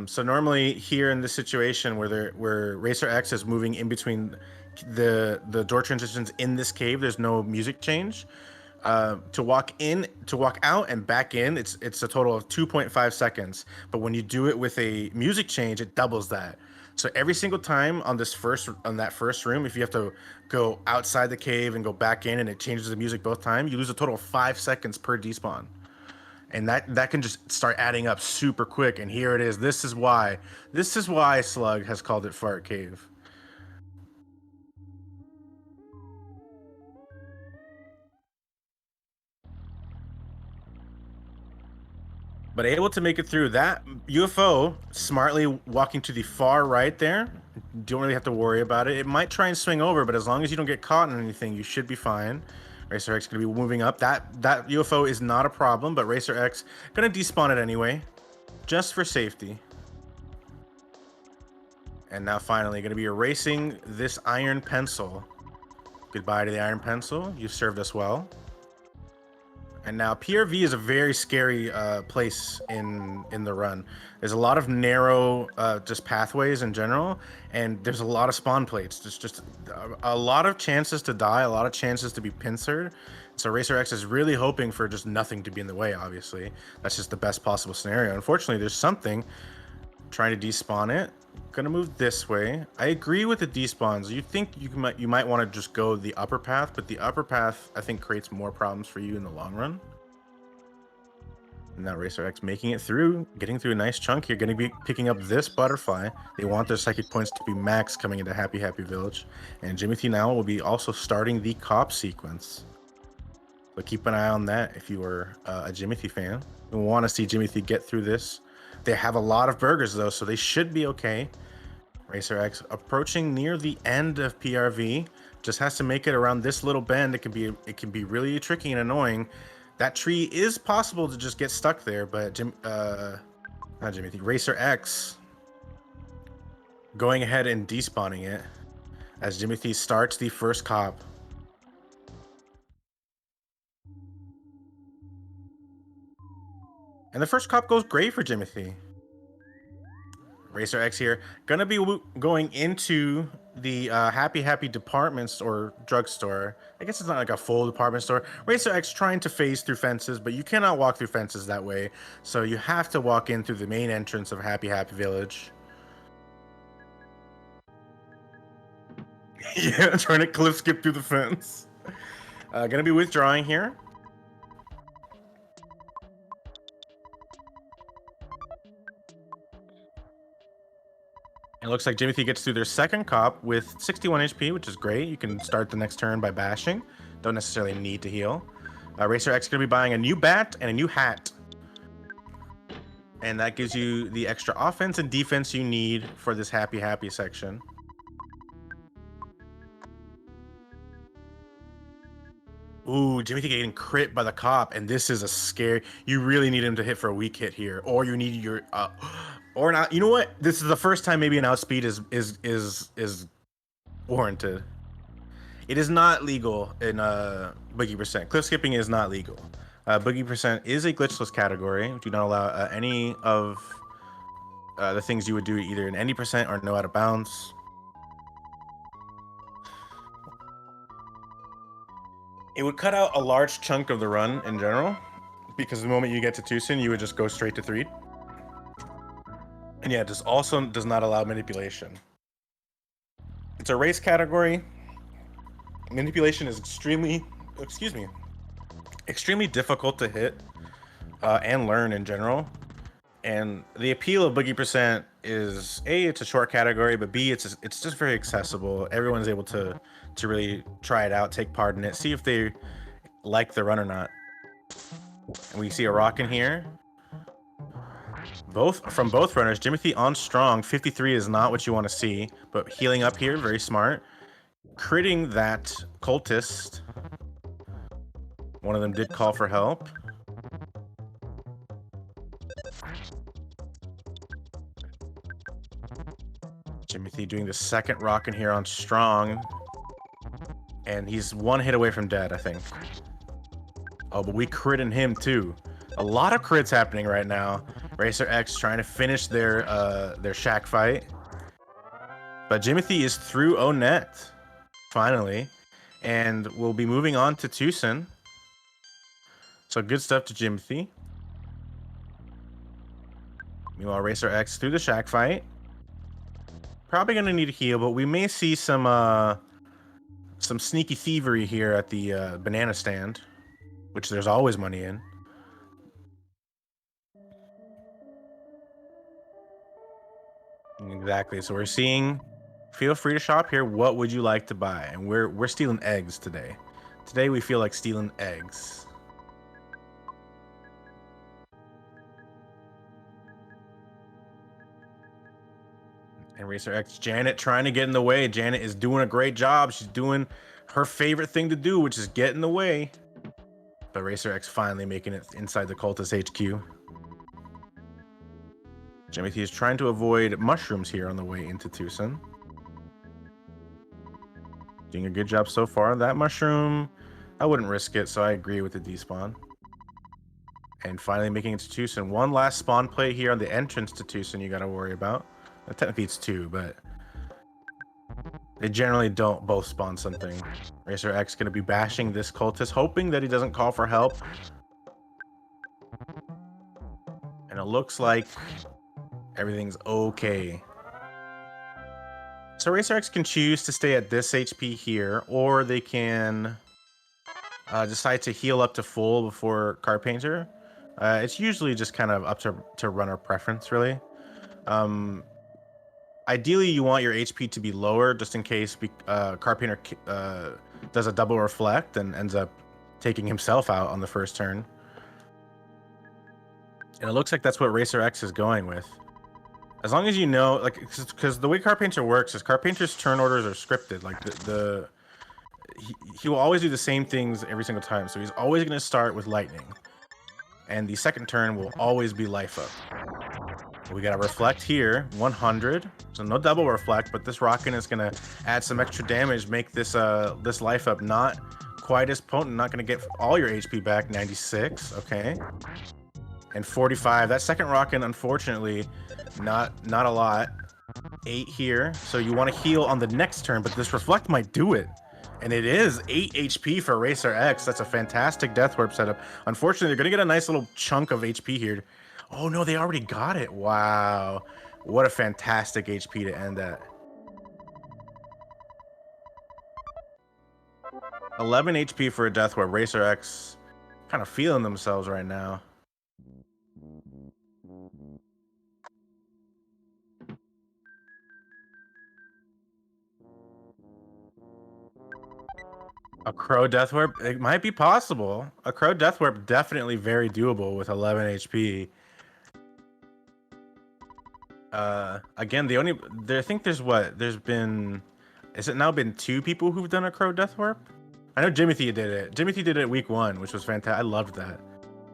So normally here in this situation where Racer X is moving in between the door transitions in this cave, there's no music change. To walk out and back in, it's a total of 2.5 seconds. But when you do it with a music change, it doubles that. So every single time on that first room, if you have to go outside the cave and go back in, and it changes the music both times, you lose a total of 5 seconds per despawn. And that can just start adding up super quick. And here it is. This is why Slug has called it Fart Cave. But able to make it through. That UFO smartly walking to the far right there. Don't really have to worry about it. It might try and swing over, but as long as you don't get caught in anything, you should be fine. Racer X gonna be moving up. That UFO is not a problem, but Racer X gonna despawn it anyway, just for safety. And now finally gonna be erasing this iron pencil. Goodbye to the iron pencil. You served us well. And now PRV is a very scary place in the run. There's a lot of narrow just pathways in general, and there's a lot of spawn plates. There's just a lot of chances to die, a lot of chances to be pincered. So Racer X is really hoping for just nothing to be in the way, obviously. That's just the best possible scenario. Unfortunately, there's something trying to despawn it. Gonna move this way. I agree with the despawns. You think you might want to just go the upper path, but the upper path I think creates more problems for you in the long run. And now Racer X making it through, getting through a nice chunk here, gonna be picking up this butterfly. They want their psychic points to be max coming into Happy Happy Village. And Jimothy now will be also starting the cop sequence. So keep an eye on that if you are a Jimothy fan. We want to see Jimothy get through this. They have a lot of burgers though, so they should be okay. Racer X approaching near the end of PRV. Just has to make it around this little bend. It can be really tricky and annoying. That tree is possible to just get stuck there, but not Jimothy, Racer X going ahead and despawning it as Jimothy starts the first cop. And the first cop goes great for Jimothy. Racer X here, gonna be going into the Happy Happy departments or drugstore. I guess it's not like a full department store. Racer X trying to phase through fences, but you cannot walk through fences that way. So you have to walk in through the main entrance of Happy Happy Village. Yeah, trying to cliff skip through the fence. Gonna be withdrawing here. It looks like Jimothy gets through their second cop with 61 HP, which is great. You can start the next turn by bashing. Don't necessarily need to heal. Racer X is going to be buying a new bat and a new hat. And that gives you the extra offense and defense you need for this Happy Happy section. Ooh, Jimothy getting crit by the cop, and this is a scary. You really need him to hit for a weak hit here, or you need your or not. You know what? This is the first time maybe an outspeed is warranted. It is not legal in Boogey percent. Cliff skipping is not legal. Boogey percent is a glitchless category. Do not allow any of the things you would do either in any percent or no out of bounds. It would cut out a large chunk of the run in general, because the moment you get to Tucson, you would just go straight to 3. And yeah, it just also does not allow manipulation. It's a race category. Manipulation is extremely difficult to hit and learn in general. And the appeal of Boogey percent is A, it's a short category, but B, it's just very accessible. Everyone's able to really try it out, take part in it, see if they like the run or not. And we see a rock in here. From both runners. Jimothy on strong. 53 is not what you want to see, but healing up here, very smart. Critting that cultist. One of them did call for help. Jimothy doing the second rock in here on strong. And he's one hit away from dead, I think. Oh, but we critting him too. A lot of crits happening right now. Racer X trying to finish their shack fight. But Jimothy is through O-Net, finally. And we'll be moving on to Tucson. So good stuff to Jimothy. Meanwhile, Racer X through the shack fight. Probably gonna need a heal, but we may see some sneaky thievery here at the banana stand, which there's always money in. Exactly. So we're seeing, feel free to shop here. What would you like to buy? And we're stealing eggs today. Today we feel like stealing eggs. And Racer X, Janet trying to get in the way. Janet is doing a great job. She's doing her favorite thing to do, which is get in the way. But Racer X finally making it inside the cultist HQ. Jimothy is trying to avoid mushrooms here on the way into Tucson. Doing a good job so far. That mushroom, I wouldn't risk it, so I agree with the despawn. And finally making it to Tucson. One last spawn play here on the entrance to Tucson you got to worry about. Technically it's 2, but they generally don't both spawn something. Racer X going to be bashing this cultist, hoping that he doesn't call for help. And it looks like everything's okay. So Racer X can choose to stay at this HP here, or they can decide to heal up to full before Car Painter. It's usually just kind of up to runner preference, really. Ideally, you want your HP to be lower, just in case Car Painter does a double reflect and ends up taking himself out on the first turn. And it looks like that's what Racer X is going with. As long as you know, like, because the way Car Painter works is Car Painter's turn orders are scripted. Like he will always do the same things every single time. So he's always going to start with lightning, and the second turn will always be life up. We got to reflect here, 100. So no double reflect, but this rockin' is going to add some extra damage, make this this life up not quite as potent. Not going to get all your HP back. 96, okay. and 45. That second rocket, unfortunately, not a lot. 8 here, so you want to heal on the next turn, but this reflect might do it. And it is 8 HP for Racer X. That's a fantastic Death Warp setup. Unfortunately, they're going to get a nice little chunk of HP here. Oh, no, they already got it. Wow. What a fantastic HP to end that. 11 HP for a Death Warp. Racer X kind of feeling themselves right now. A Crow Death Warp? It might be possible. A Crow Death Warp definitely very doable with 11 HP. Again, I think there's been, is it now been 2 people who've done a Crow Death Warp? I know Jimothy did it. Jimothy did it week 1, which was fantastic. I loved that.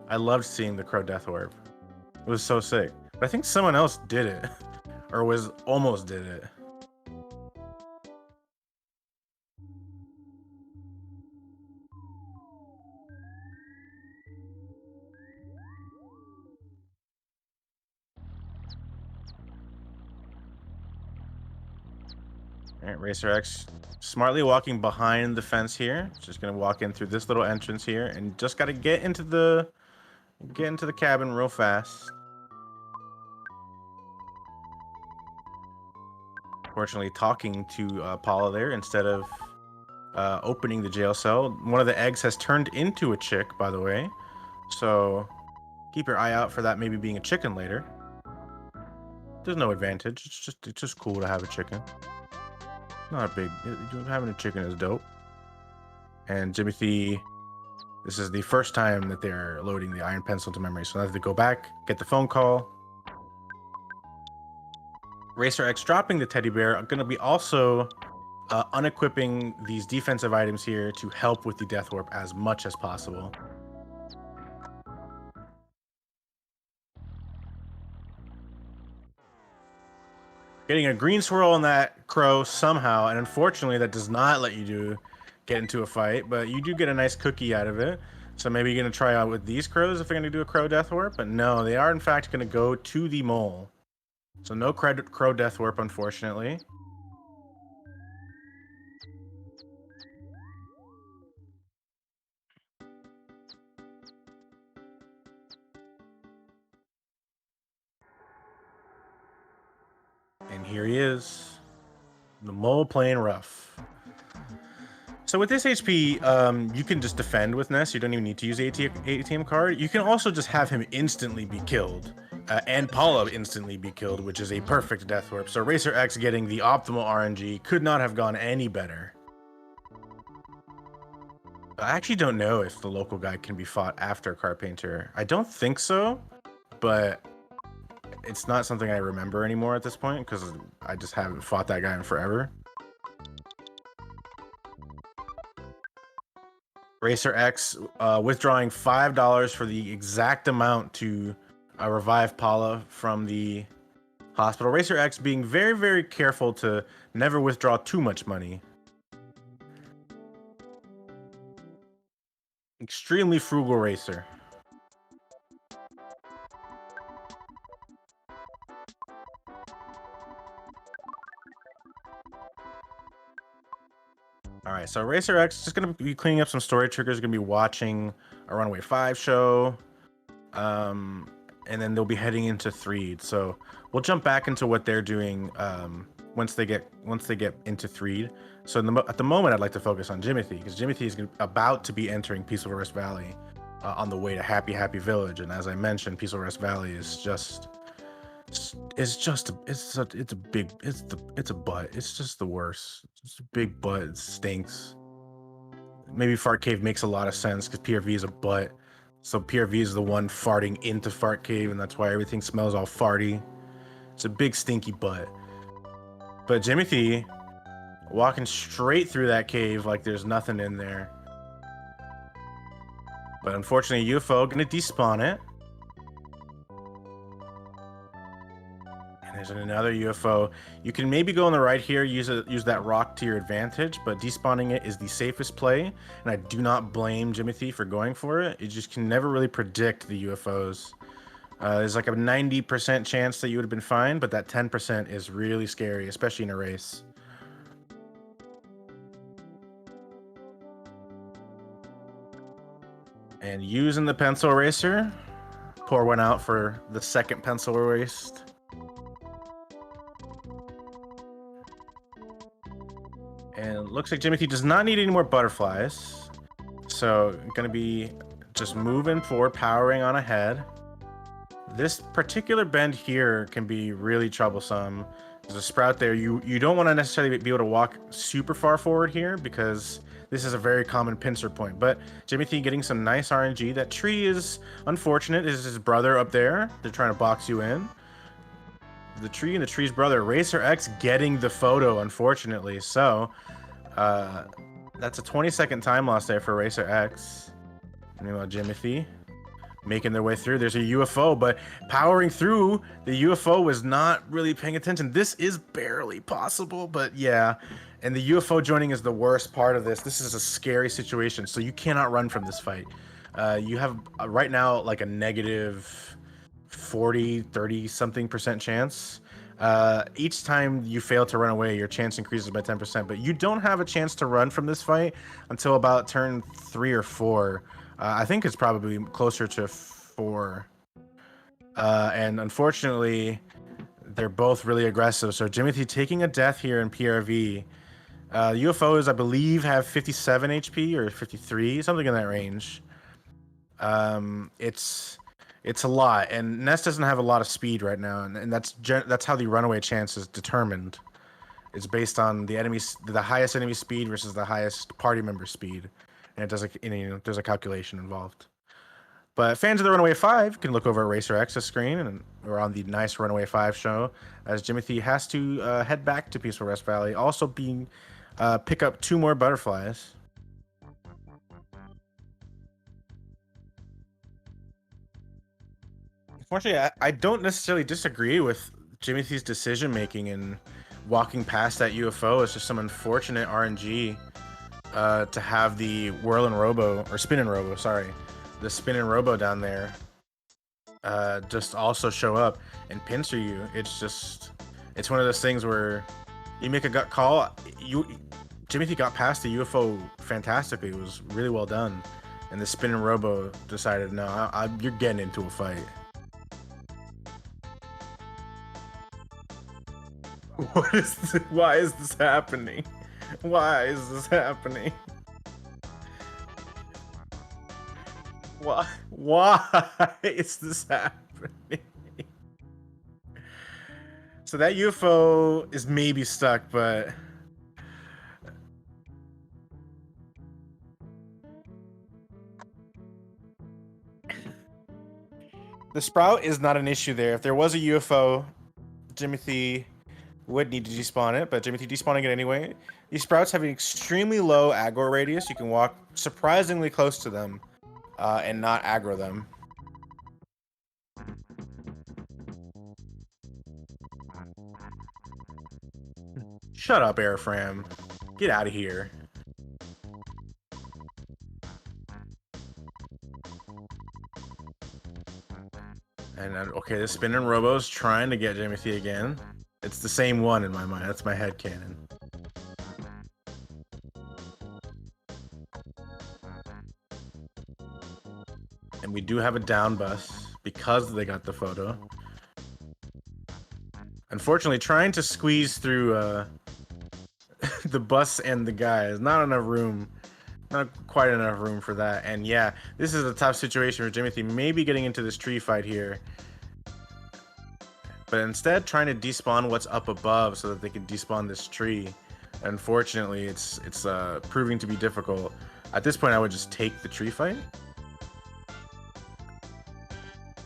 I loved seeing the Crow Death Warp. It was so sick. But I think someone else did it, or almost did it. All right, Racer X smartly walking behind the fence here. Just gonna walk in through this little entrance here, and just gotta get into the cabin real fast. Fortunately, talking to Paula there instead of opening the jail cell. One of the eggs has turned into a chick, by the way, so keep your eye out for that maybe being a chicken later. There's no advantage. It's just cool to have a chicken. Not a big. Having a chicken is dope. And Jimothy, this is the first time that they're loading the iron pencil to memory, so now they go back, get the phone call. Racer X dropping the teddy bear. I'm gonna be also unequipping these defensive items here to help with the Death Warp as much as possible. Getting a green swirl on that crow somehow, and unfortunately that does not let you get into a fight, but you do get a nice cookie out of it. So maybe you're gonna try out with these crows if they're gonna do a crow Death Warp, but no, they are in fact gonna go to the mole. So no crow Death Warp, unfortunately. And here he is, the mole playing rough. So with this HP, you can just defend with Ness. You don't even need to use the ATM card. You can also just have him instantly be killed, and Paula instantly be killed, which is a perfect Death Warp. So Racer X getting the optimal RNG could not have gone any better. I actually don't know if the local guy can be fought after Car Painter. I don't think so, but it's not something I remember anymore at this point because I just haven't fought that guy in forever. Racer X withdrawing $5 for the exact amount to revive Paula from the hospital. Racer X being very, very careful to never withdraw too much money. Extremely frugal racer. All right, so Racer X is just gonna be cleaning up some story triggers. Gonna be watching a Runaway 5 show, and then they'll be heading into Threed. So we'll jump back into what they're doing once they get into Threed. So at the moment, I'd like to focus on Jimothy because Jimothy is about to be entering Peaceful Rest Valley on the way to Happy Village. And as I mentioned, Peaceful Rest Valley is just it's a butt. It's just the worst. It's a big butt. It stinks. Maybe Fart Cave makes a lot of sense because PRV is a butt. So PRV is the one farting into Fart Cave, and that's why everything smells all farty. It's a big stinky butt. But Jimothy walking straight through that cave like there's nothing in there. But unfortunately, UFO gonna despawn it. And there's another UFO. You can maybe go on the right here, use that rock to your advantage, but despawning it is the safest play. And I do not blame Jimothy for going for it. You just can never really predict the UFOs. There's like a 90% chance that you would have been fine, but that 10% is really scary, especially in a race. And using the pencil eraser, pour one out for the second pencil erased. And it looks like Jimothy does not need any more butterflies. So gonna be just moving forward, powering on ahead. This particular bend here can be really troublesome. There's a sprout there. You don't want to necessarily be able to walk super far forward here because this is a very common pincer point. But Jimothy getting some nice RNG. That tree is unfortunate. This is his brother up there. They're trying to box you in. The tree and the tree's brother, Racer X, getting the photo, unfortunately. So that's a 20-second time loss there for Racer X. Meanwhile, Jimothy making their way through. There's a UFO, but powering through, the UFO was not really paying attention. This is barely possible, but yeah. And the UFO joining is the worst part of this. This is a scary situation, so you cannot run from this fight. You have right now like a negative 40, 30-something% chance. Each time you fail to run away, your chance increases by 10%, but you don't have a chance to run from this fight until about turn 3 or 4. I think it's probably closer to 4. And unfortunately, they're both really aggressive. So Jimothy taking a death here in PRV. UFOs, I believe, have 57 HP or 53, something in that range. It's a lot, and Ness doesn't have a lot of speed right now, and that's how the runaway chance is determined. It's based on the highest enemy speed versus the highest party member speed. And it does there's a calculation involved. But fans of the Runaway 5 can look over at Racer X's screen, and we're on the nice Runaway 5 show, as Jimothy has to head back to Peaceful Rest Valley, also pick up 2 more butterflies. Unfortunately, I don't necessarily disagree with Jimothy's decision making in walking past that UFO. It's just some unfortunate RNG. To have the Whirlin' Robo, or Spinnin' Robo, sorry. The Spinnin' Robo down there just also show up and pincer you. It's one of those things where you make a gut call. Jimothy got past the UFO fantastically. It was really well done. And the Spinnin' Robo decided, no, you're getting into a fight. Why is this happening? Why is this happening? Why is this happening? So that UFO is maybe stuck, but the sprout is not an issue there. If there was a UFO, Jimothy would need to despawn it, but Jimothy despawning it anyway. These sprouts have an extremely low aggro radius. You can walk surprisingly close to them and not aggro them. Shut up, Airfram. Get out of here. And okay, the Spinnin' Robo's trying to get Jimothy again. It's the same one in my mind. That's my headcanon. And we do have a down bus because they got the photo. Unfortunately, trying to squeeze through the bus and the guys, not enough room. Not quite enough room for that. And yeah, this is a tough situation for Jimothy. Maybe getting into this tree fight here. But instead, trying to despawn what's up above so that they can despawn this tree. Unfortunately, it's proving to be difficult. At this point, I would just take the tree fight.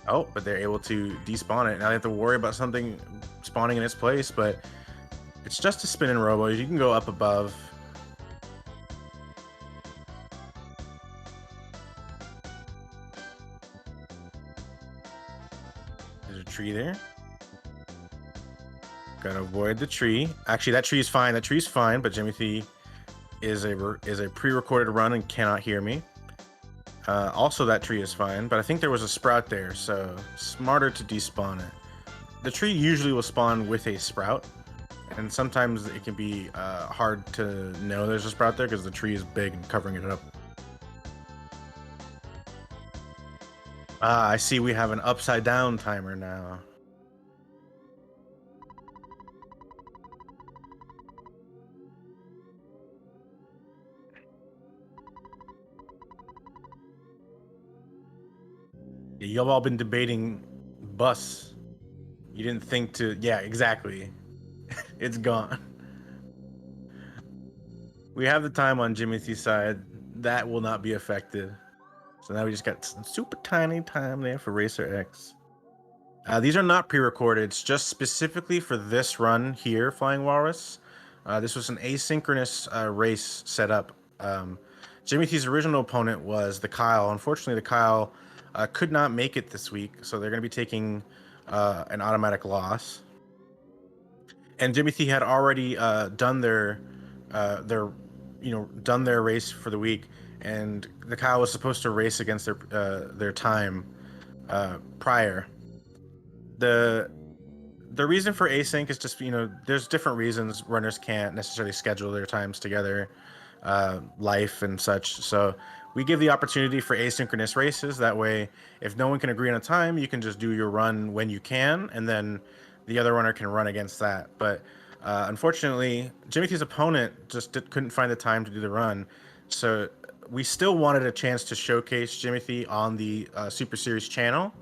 Oh, but they're able to despawn it. Now they have to worry about something spawning in its place, but it's just a Spinnin' Robo. You can go up above. There's a tree there. Gotta avoid the tree. Actually, that tree is fine. That tree's fine, but Jimothy is a pre-recorded run and cannot hear me. Also, that tree is fine, but I think there was a sprout there, so smarter to despawn it. The tree usually will spawn with a sprout, and sometimes it can be hard to know there's a sprout there because the tree is big and covering it up. Ah, I see we have an upside down timer now. Yeah, y'all all been debating bus. You didn't think to, yeah, exactly. It's gone. We have the time on Jimothy's side. That will not be affected. So now we just got some super tiny time there for Racer X. These are not pre-recorded. It's just specifically for this run here, Flying Walrus. This was an asynchronous race setup. Jimothy's original opponent was the Kyle. Unfortunately, the Kyle could not make it this week, so they're going to be taking an automatic loss. And Jimothy had already done their done their race for the week, and the Kyle was supposed to race against their time prior. The reason for async is just there's different reasons runners can't necessarily schedule their times together, life and such. So we give the opportunity for asynchronous races. That way, if no one can agree on a time, you can just do your run when you can, and then the other runner can run against that. But unfortunately, Jimothy's opponent just couldn't find the time to do the run. So we still wanted a chance to showcase Jimothy on the Super Series channel.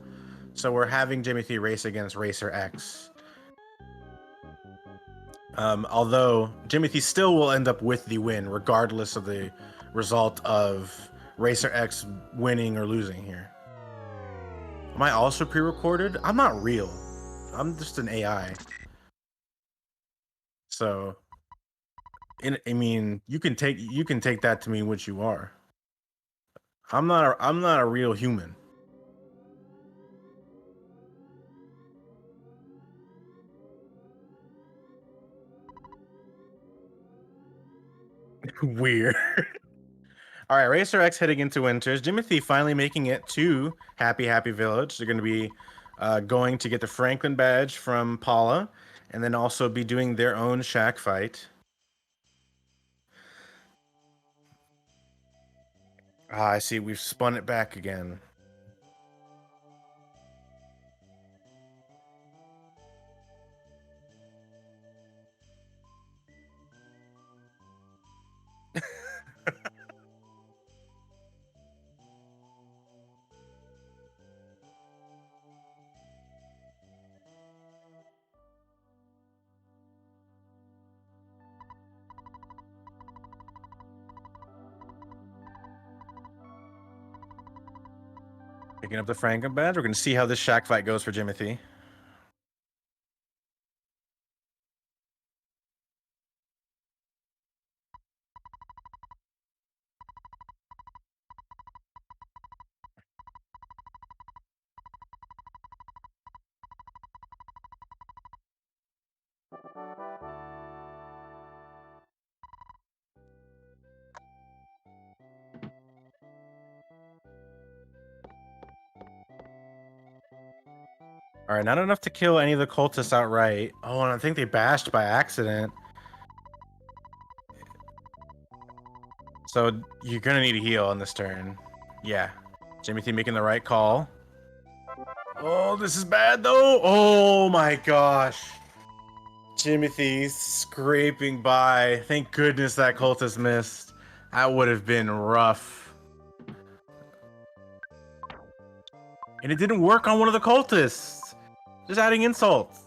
So we're having Jimothy race against Racer X. Although Jimothy still will end up with the win, regardless of the result of Racer X winning or losing here. Am I also pre-recorded? I'm not real. I'm just an AI. So, I mean, you can take that to mean what you are. I'm not a real human. Weird. All right, Racer X heading into Winters. Jimothy finally making it to Happy Village. They're going to be going to get the Franklin badge from Paula, and then also be doing their own shack fight. Ah, I see. We've spun it back again. Picking up the Franklin badge. We're going to see how this shack fight goes for Jimothy. All right, not enough to kill any of the cultists outright. Oh, and I think they bashed by accident. So you're going to need a heal on this turn. Yeah. Jimothy making the right call. Oh, this is bad though. Oh my gosh. Jimothy scraping by. Thank goodness that cultist missed. That would have been rough. And it didn't work on one of the cultists. Just adding insults.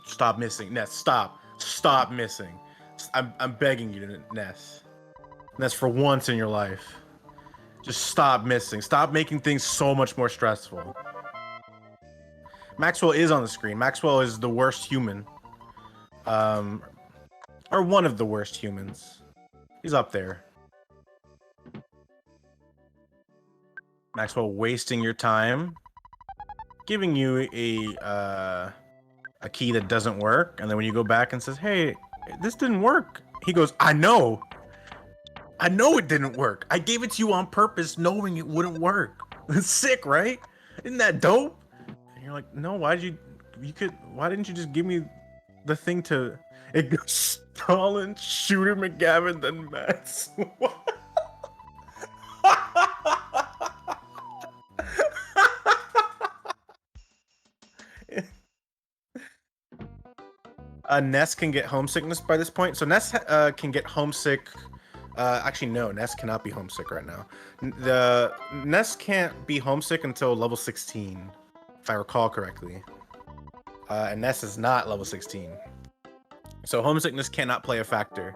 Stop missing. Ness, stop. Stop missing. I'm begging you, Ness. Ness, for once in your life. Just stop missing. Stop making things so much more stressful. Maxwell is on the screen. Maxwell is the worst human. Or one of the worst humans. He's up there. Maxwell wasting your time. Giving you a key that doesn't work. And then when you go back and says, hey, this didn't work. He goes, I know. I know it didn't work. I gave it to you on purpose, knowing it wouldn't work. It's sick, right? Isn't that dope? And you're like, no, why did why didn't you just give me the thing to, it goes Stalin, Shooter McGavin, then Max. Ness can get homesickness by this point. So Ness can get homesick. Actually, no, Ness cannot be homesick right now. The Ness can't be homesick until level 16, if I recall correctly. And Ness is not level 16. So homesickness cannot play a factor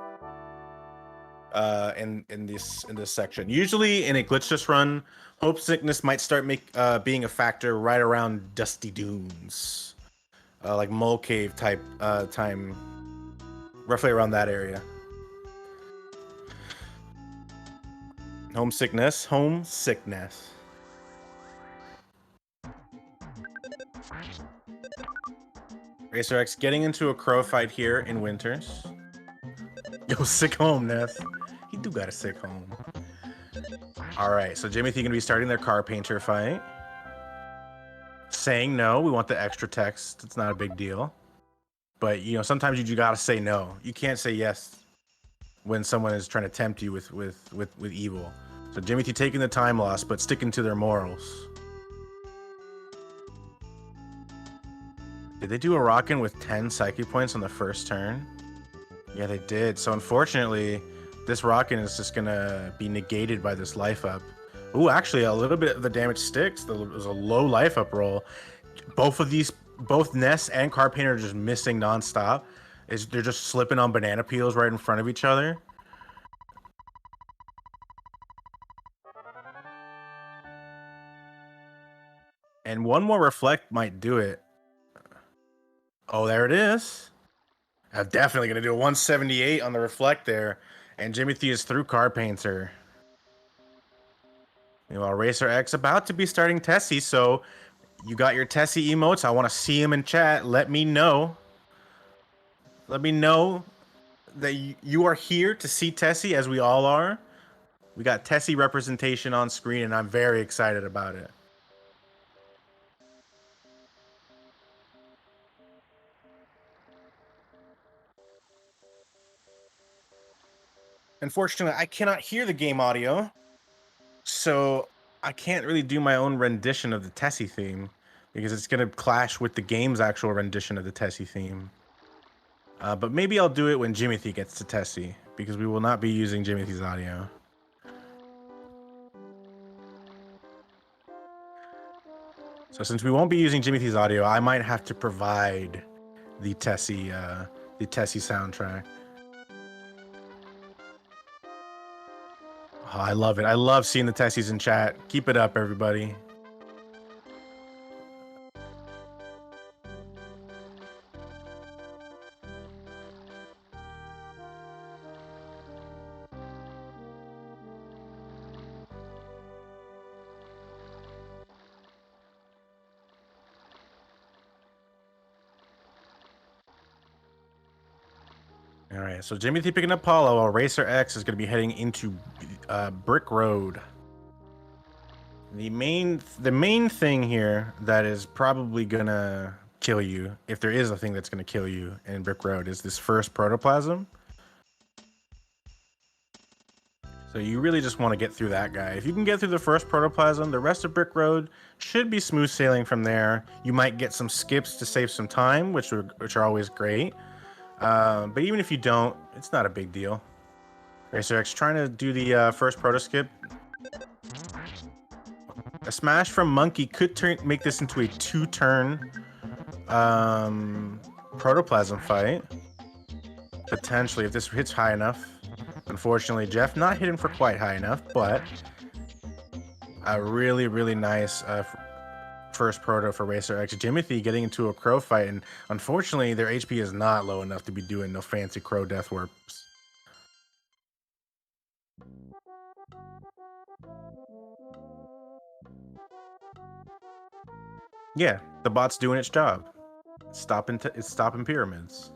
in this section. Usually in a glitchless run, homesickness might start being a factor right around Dusty Dunes, like Mole Cave type time, roughly around that area. Homesickness. Racer X getting into a crow fight here in Winters. Yo, sick home, Ness. He do got a sick home. All right, so Jimothy gonna be starting their car painter fight. Saying no, we want the extra text. It's not a big deal. But you know, sometimes you gotta say no. You can't say yes when someone is trying to tempt you with evil. So Jimothy taking the time loss, but sticking to their morals. Did they do a rockin' with 10 psyche points on the first turn? Yeah, they did. So unfortunately, this rockin' is just gonna be negated by this life up. Ooh, actually, a little bit of the damage sticks. There was a low life up roll. Both Ness and Car Painter are just missing nonstop. They're just slipping on banana peels right in front of each other. And one more reflect might do it. Oh, there it is. I'm definitely gonna do a 178 on the reflect there. And Jimothy is through Car Painter. Meanwhile, Racer X about to be starting Tessie, so you got your Tessie emotes. I want to see him in chat. Let me know. Let me know that you are here to see Tessie, as we all are. We got Tessie representation on screen, and I'm very excited about it. Unfortunately, I cannot hear the game audio, so I can't really do my own rendition of the Tessie theme because it's going to clash with the game's actual rendition of the Tessie theme. But maybe I'll do it when Jimothy gets to Tessie, because we will not be using Jimothy's audio. So since we won't be using Jimothy's audio, I might have to provide the Tessie soundtrack. Oh, I love it. I love seeing the Tessies in chat. Keep it up, everybody. All right, so Jimothy picking up Paulo, while Racer X is going to be heading into Brick Road. The main thing here that is probably gonna kill you, if there is a thing that's gonna kill you in Brick Road, is this first protoplasm. So you really just want to get through that guy. If you can get through the first protoplasm, the rest of Brick Road should be smooth sailing from there. You might get some skips to save some time, which are always great. But even if you don't, it's not a big deal. Racer X trying to do the first proto skip. A smash from Monkey could make this into a 2-turn protoplasm fight. Potentially, if this hits high enough. Unfortunately, Jeff not hitting for quite high enough, but a really, really nice first proto for Racer X. Jimothy getting into a crow fight, and unfortunately, their HP is not low enough to be doing no fancy crow death warps. Yeah, the bot's doing its job. It's stopping pyramids.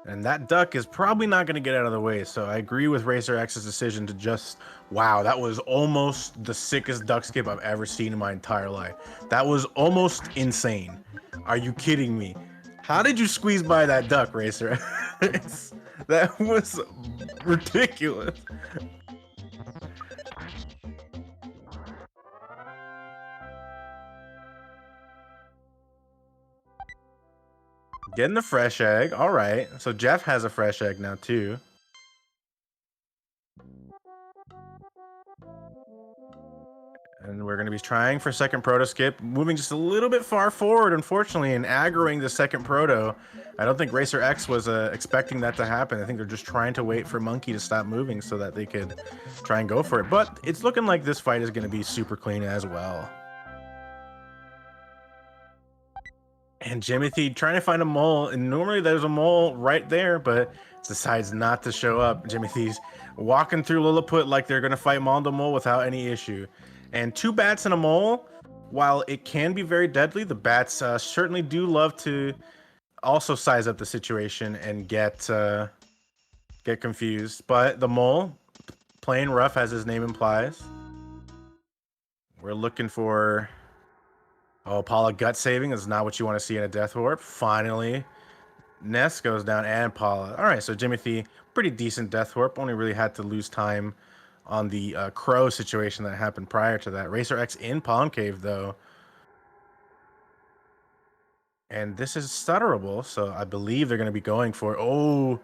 And that duck is probably not going to get out of the way. So I agree with Racer X's decision to just, wow, that was almost the sickest duck skip I've ever seen in my entire life. That was almost insane. Are you kidding me? How did you squeeze by that duck, Racer? That was ridiculous. Getting the fresh egg. All right. So Jeff has a fresh egg now, too. And we're going to be trying for second proto skip, moving just a little bit far forward, unfortunately, and aggroing the second proto. I don't think Racer X was expecting that to happen. I think they're just trying to wait for Monkey to stop moving so that they could try and go for it. But it's looking like this fight is going to be super clean as well. And Jimothy trying to find a mole, and normally there's a mole right there, but decides not to show up. Jimothy's walking through Lilliput like they're going to fight Mondo Mole without any issue. And two bats and a mole, while it can be very deadly, the bats certainly do love to also size up the situation and get confused. But the mole, playing rough as his name implies. We're looking for... Oh, Paula gut saving is not what you want to see in a Death Warp. Finally, Ness goes down and Paula. All right, so Jimothy, pretty decent Death Warp. Only really had to lose time on the Crow situation that happened prior to that. Racer X in Palm Cave, though. And this is stutterable, so I believe they're going to be going for it. Oh,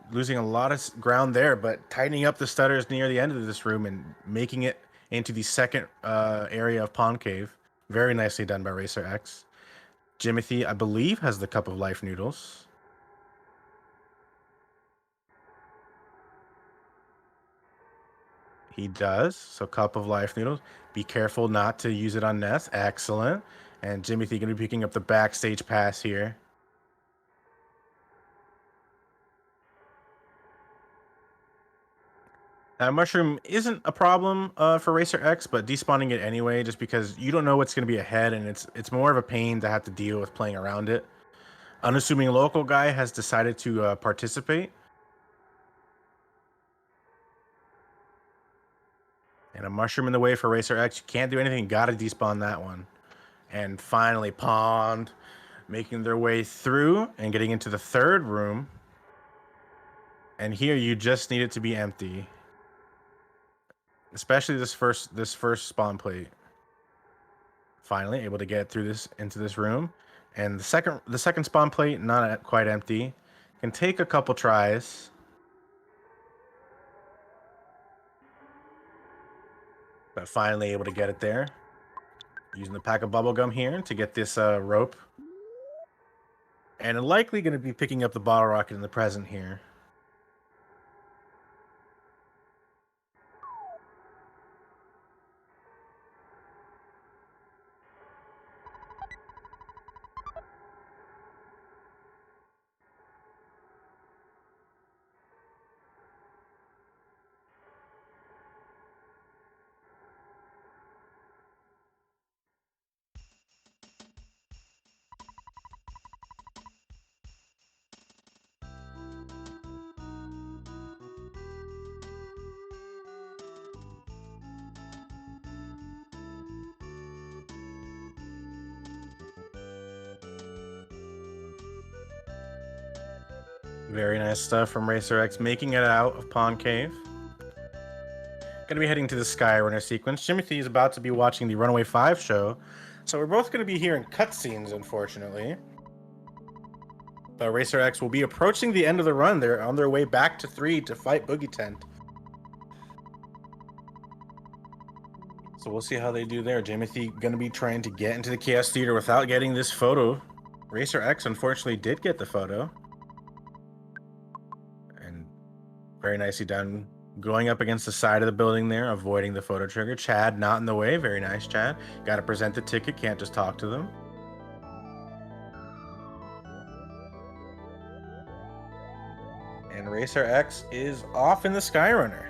losing a lot of ground there, but tightening up the stutters near the end of this room and making it into the second area of Pond Cave. Very nicely done by Racer X. Jimothy, I believe, has the Cup of Life noodles. He does. So Cup of Life noodles. Be careful not to use it on Ness. Excellent. And Jimothy going to be picking up the backstage pass here. Mushroom isn't a problem for Racer X, but despawning it anyway, just because you don't know what's going to be ahead, and it's more of a pain to have to deal with playing around it. Unassuming local guy has decided to participate. And a mushroom in the way for Racer X. You can't do anything. Got to despawn that one. And finally, Pond making their way through and getting into the third room. And here you just need it to be empty. Especially this first spawn plate. Finally able to get through this into this room. And the second spawn plate, not quite empty. Can take a couple tries. But finally able to get it there. Using the pack of bubblegum here to get this rope. And likely going to be picking up the bottle rocket in the present here. Very nice stuff from Racer X, making it out of Pond Cave. Gonna be heading to the Skyrunner sequence. Jimothy is about to be watching the Runaway 5 show, so we're both gonna be hearing cutscenes, unfortunately. But Racer X will be approaching the end of the run. They're on their way back to 3 to fight Boogey Tent. So we'll see how they do there. Jimothy gonna be trying to get into the Chaos Theater without getting this photo. Racer X unfortunately did get the photo. And very nicely done. Going up against the side of the building there, avoiding the photo trigger. Chad not in the way. Very nice, Chad. Got to present the ticket. Can't just talk to them. And Racer X is off in the Skyrunner.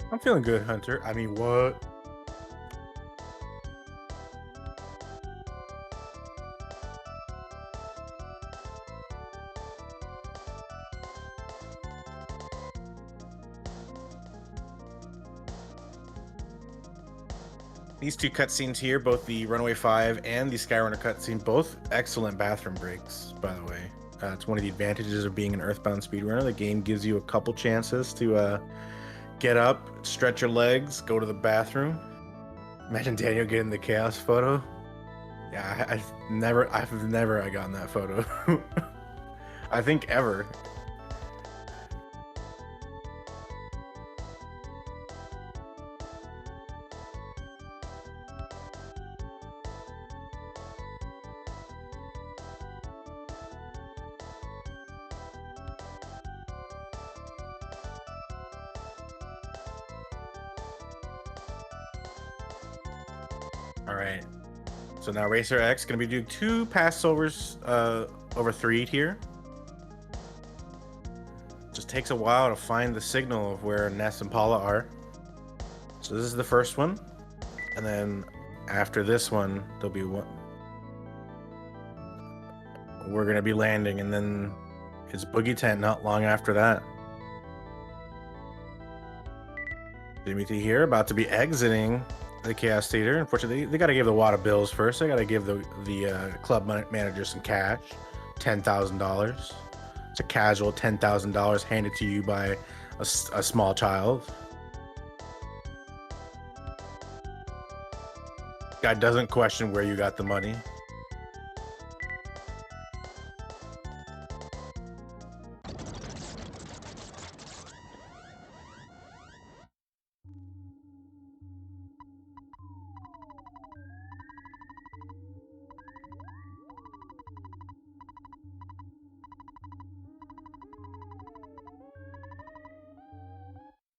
I'm feeling good, Hunter. I mean, what? These two cutscenes here, both the Runaway 5 and the Skyrunner cutscene, both excellent bathroom breaks, by the way. It's one of the advantages of being an Earthbound speedrunner. The game gives you a couple chances to get up, stretch your legs, go to the bathroom. Imagine Daniel getting the chaos photo. Yeah, I've never gotten that photo. I think ever. All right. So now Racer X gonna be doing 2 passovers over 3 here. Just takes a while to find the signal of where Ness and Paula are. So this is the first one, and then after this one, there'll be one. We're gonna be landing, and then it's Boogie Tent not long after that. Jimothy here, about to be exiting the Chaos Theater. Unfortunately, they got to give the wad of bills first. They got to give the club manager some cash, $10,000. It's a casual $10,000 handed to you by a small child. Guy doesn't question where you got the money.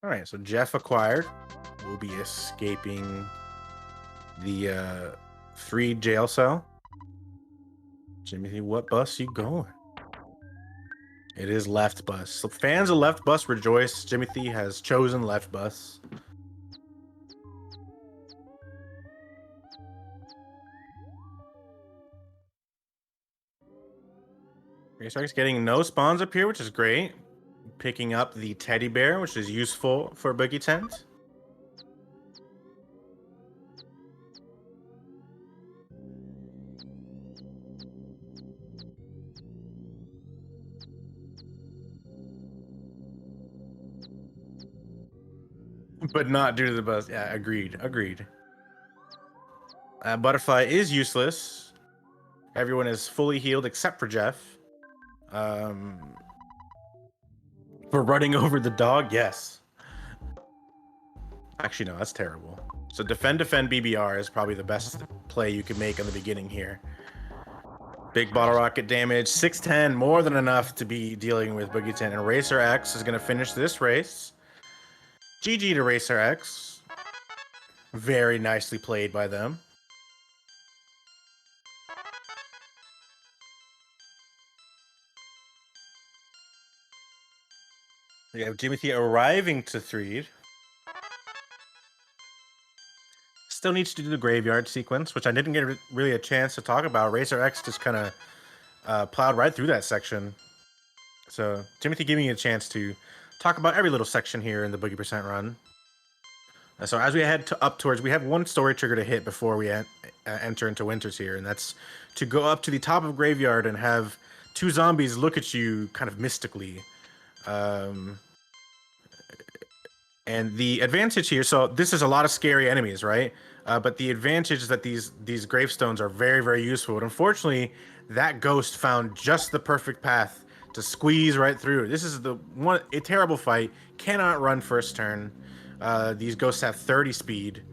All right, so Jeff acquired. We'll be escaping the free jail cell. Jimothy, what bus you going? It is left bus. So fans of left bus rejoice. Jimothy has chosen left bus. Racetrack's getting no spawns up here, which is great. Picking up the teddy bear, which is useful for Boogie Tent. But not due to the bus. Yeah, agreed. Agreed. Butterfly is useless. Everyone is fully healed except for Jeff. For running over the dog, yes. Actually, no, that's terrible. So defend BBR is probably the best play you can make in the beginning here. Big bottle rocket damage, 610, more than enough to be dealing with Boogie Tent. And Racer X is going to finish this race. GG to Racer X. Very nicely played by them. We have Jimothy arriving to Threed. Still needs to do the graveyard sequence, which I didn't get really a chance to talk about. Racer X just kind of plowed right through that section. So Jimothy giving you a chance to talk about every little section here in the Boogie Percent run. So as we head up towards, we have one story trigger to hit before we enter into Winters here, and that's to go up to the top of Graveyard and have 2 zombies look at you kind of mystically. And the advantage here, so this is a lot of scary enemies, right? But the advantage is that these gravestones are very, very useful. But unfortunately, that ghost found just the perfect path to squeeze right through. This is a terrible fight. Cannot run first turn. These ghosts have 30 speed.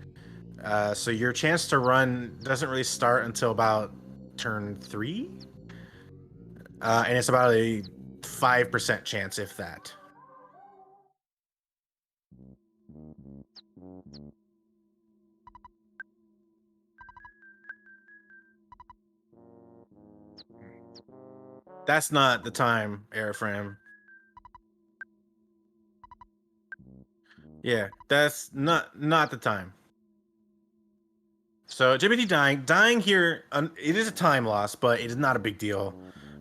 So your chance to run doesn't really start until about turn 3. And it's about a 5% chance, if that. That's not the time, Airframe. Yeah, that's not the time. So Jimothy dying here, it is a time loss, but it is not a big deal.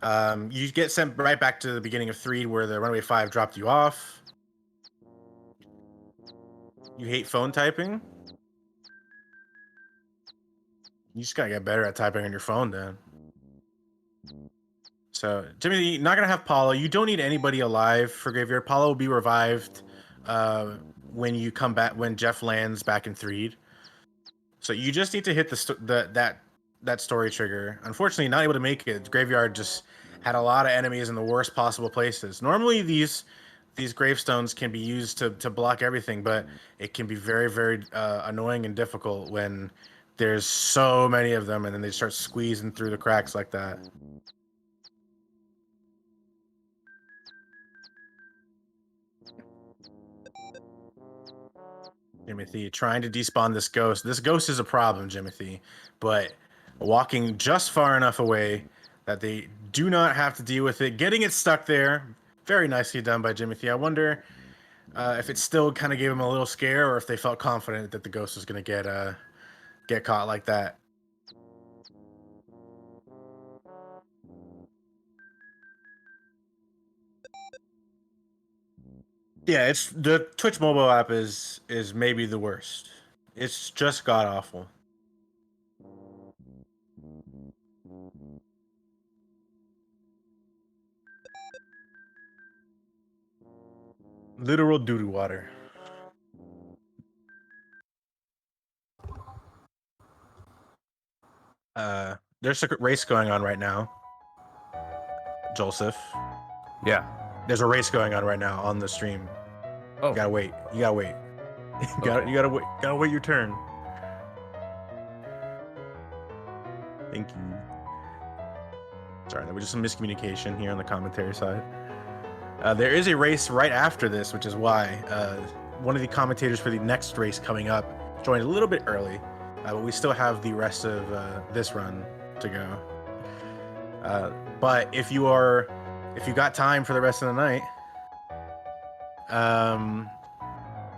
You get sent right back to the beginning of 3 where the Runaway 5 dropped you off. You hate phone typing? You just gotta get better at typing on your phone then. So Jimothy, not gonna have Paulo. You don't need anybody alive for Graveyard. Paulo will be revived when you come back, when Jeff lands back in Threed. So you just need to hit that story trigger. Unfortunately, not able to make it. Graveyard just had a lot of enemies in the worst possible places. Normally, these gravestones can be used to block everything, but it can be very annoying and difficult when there's so many of them, and then they start squeezing through the cracks like that. Jimothy, trying to despawn this ghost. This ghost is a problem, Jimothy, but walking just far enough away that they do not have to deal with it. Getting it stuck there, very nicely done by Jimothy. I wonder if it still kind of gave him a little scare, or if they felt confident that the ghost was going to get caught like that. Yeah, it's the Twitch mobile app is maybe the worst. It's just god awful. Literal doo-doo water. There's a race going on right now, Joseph. Yeah. There's a race going on right now on the stream. Oh. You gotta wait. You gotta wait. You gotta wait. Gotta wait your turn. Thank you. Sorry, there was just some miscommunication here on the commentary side. There is a race right after this, which is why one of the commentators for the next race coming up joined a little bit early, but we still have the rest of this run to go. But if you got time for the rest of the night,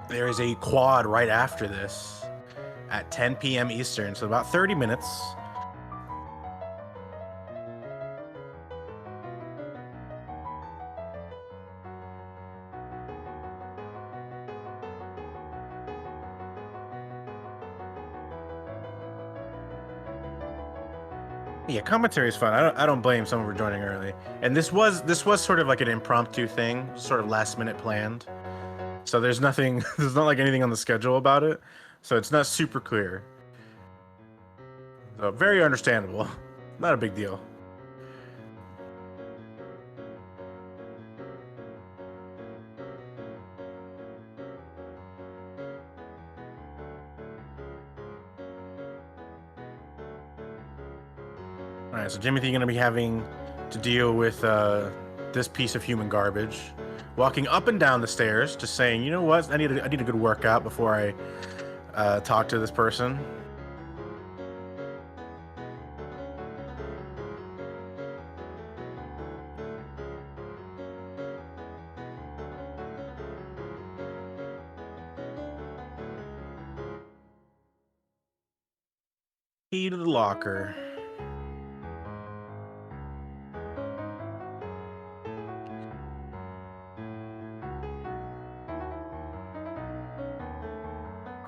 there is a quad right after this at 10 p.m. Eastern, so about 30 minutes. Yeah, commentary is fun. I don't blame someone for joining early. And this was sort of like an impromptu thing, sort of last minute planned. So there's nothing, there's not like anything on the schedule about it. So it's not super clear. So very understandable. Not a big deal. All right, so Jimothy gonna be having to deal with this piece of human garbage, walking up and down the stairs, just saying, you know what, I need a good workout before I talk to this person. Key to the locker.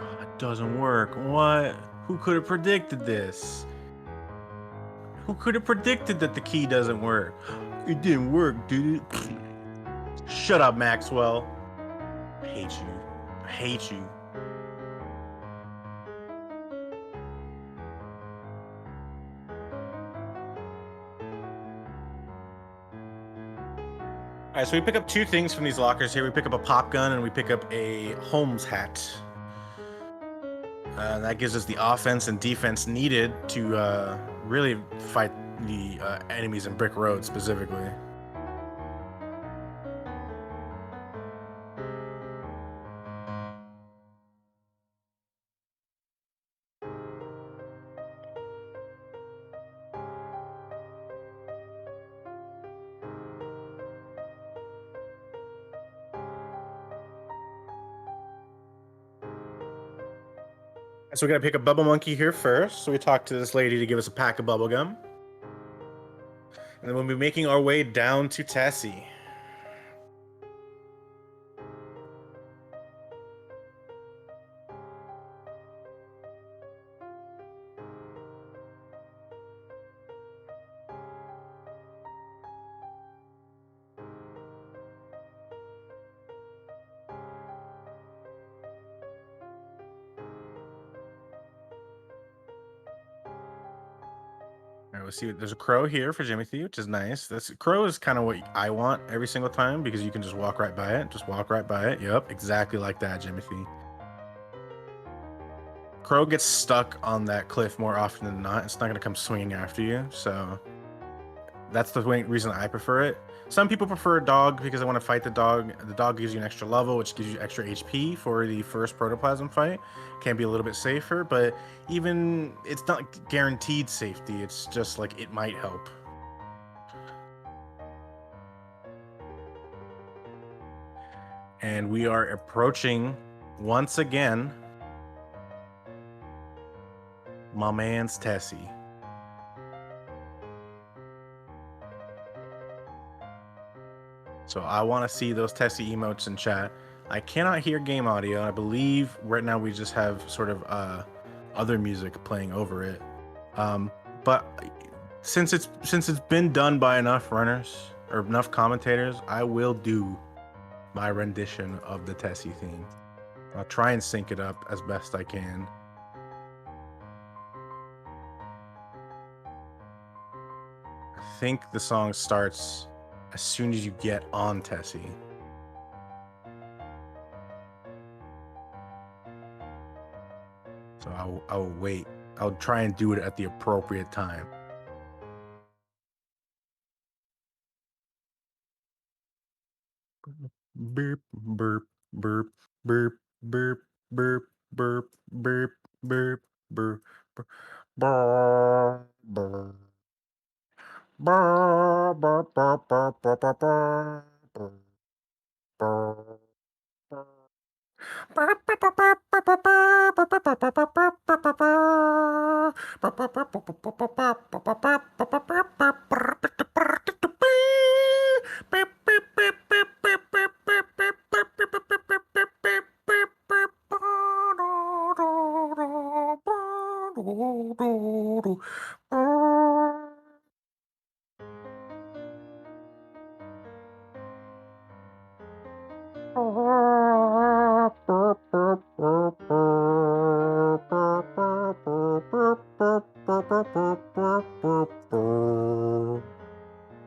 Oh, it doesn't work. What? Who could have predicted this? Who could have predicted that the key doesn't work? It didn't work, did it? Shut up, Maxwell. I hate you. I hate you. All right, so we pick up 2 things from these lockers here. We pick up a pop gun and we pick up a Holmes hat. That gives us the offense and defense needed to really fight the enemies in Brick Road specifically. So we gotta pick a bubble monkey here first. So we talk to this lady to give us a pack of bubble gum. And then we'll be making our way down to Tessie. All right, we'll see. There's a crow here for Jimothy, which is nice. This crow is kind of what I want every single time because you can just walk right by it. Just walk right by it. Yep, exactly like that, Jimothy. Crow gets stuck on that cliff more often than not. It's not going to come swinging after you. So that's the reason I prefer it. Some people prefer a dog because they want to fight the dog. The dog gives you an extra level, which gives you extra HP for the first protoplasm fight. Can be a little bit safer, but even it's not guaranteed safety. It's just like it might help. And we are approaching once again my man's Tessie. So I want to see those Tessie emotes in chat. I cannot hear game audio. I believe right now we just have sort of other music playing over it. But since it's been done by enough runners or enough commentators, I will do my rendition of the Tessie theme. I'll try and sync it up as best I can. I think the song starts as soon as you get on Tessie. So I'll wait. I'll try and do it at the appropriate time. Burp, burp, burp, burp, burp, burp, burp, burp, burp, burp, burp, burp.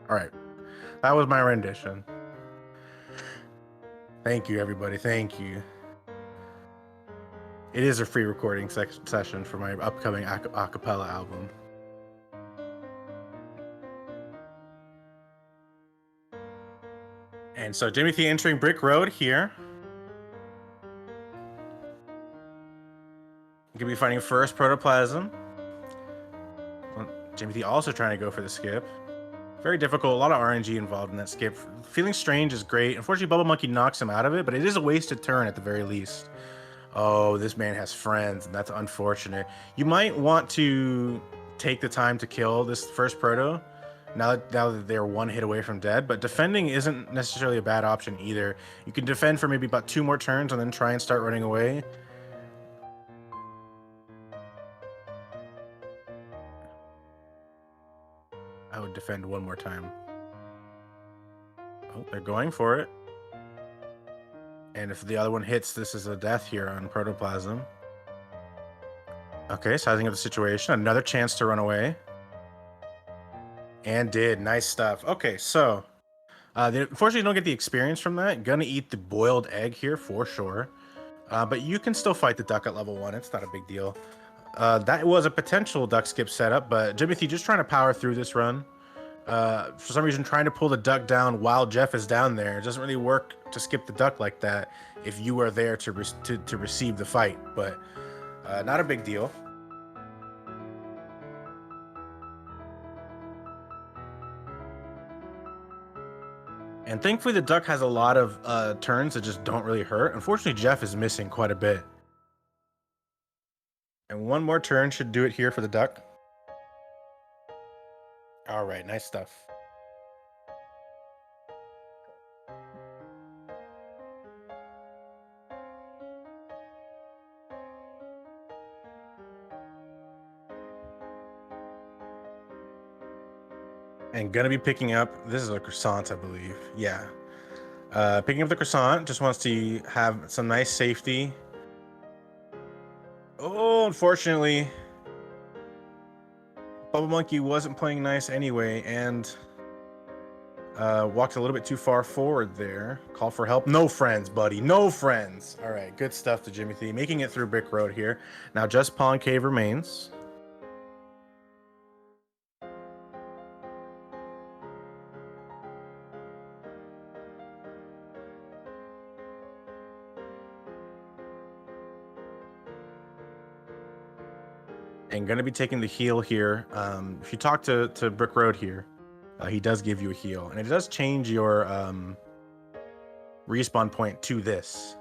All right, that was my rendition. Thank you, everybody. Thank you. It is a free recording session for my upcoming acapella album. And so Jimothy entering Brick Road here. You could be fighting first protoplasm. Jimothy also trying to go for the skip. Very difficult, a lot of RNG involved in that skip. Feeling Strange is great. Unfortunately, Bubble Monkey knocks him out of it, but it is a wasted turn at the very least. Oh, this man has friends, and that's unfortunate. You might want to take the time to kill this first proto, now that they're one hit away from dead, but defending isn't necessarily a bad option either. You can defend for maybe about 2 more turns and then try and start running away. I would defend 1 more time. Oh, they're going for it. And if the other one hits, this is a death here on protoplasm. Okay, sizing up the situation. Another chance to run away. And did. Nice stuff. Okay, so unfortunately, you don't get the experience from that. Gonna eat the boiled egg here for sure. But you can still fight the duck at level 1. It's not a big deal. That was a potential duck skip setup, but Jimothy just trying to power through this run. For some reason, trying to pull the duck down while Jeff is down there. It doesn't really work to skip the duck like that if you are there to receive the fight, but not a big deal. And thankfully, the duck has a lot of turns that just don't really hurt. Unfortunately, Jeff is missing quite a bit. And one more turn should do it here for the duck. All right, nice stuff. And gonna be picking up, this is a croissant, I believe. Yeah. Picking up the croissant, just wants to have some nice safety. Oh, unfortunately, Bubble Monkey wasn't playing nice anyway, and walked a little bit too far forward there. Call for help. No friends, buddy. No friends. All right, good stuff to Jimothy. Making it through Brick Road here. Now just Pawn Cave remains. And going to be taking the heal here. If you talk to Brick Road here, he does give you a heal. And it does change your respawn point to this.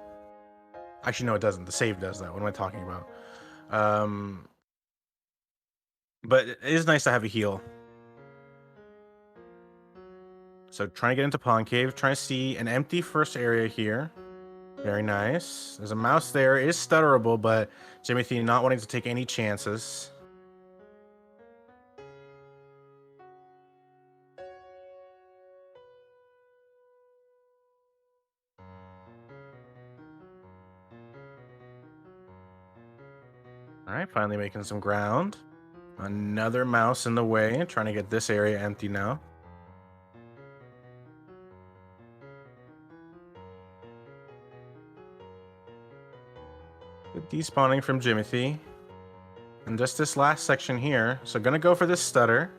Actually, no, it doesn't. The save does that. What am I talking about? But it is nice to have a heal. So trying to get into Pawn Cave. Trying to see an empty first area here. Very nice. There's a mouse there. It is stutterable, but Jimothy not wanting to take any chances. All right, finally making some ground. Another mouse in the way, trying to get this area empty now. Good despawning from Jimothy. And just this last section here. So gonna go for this stutter.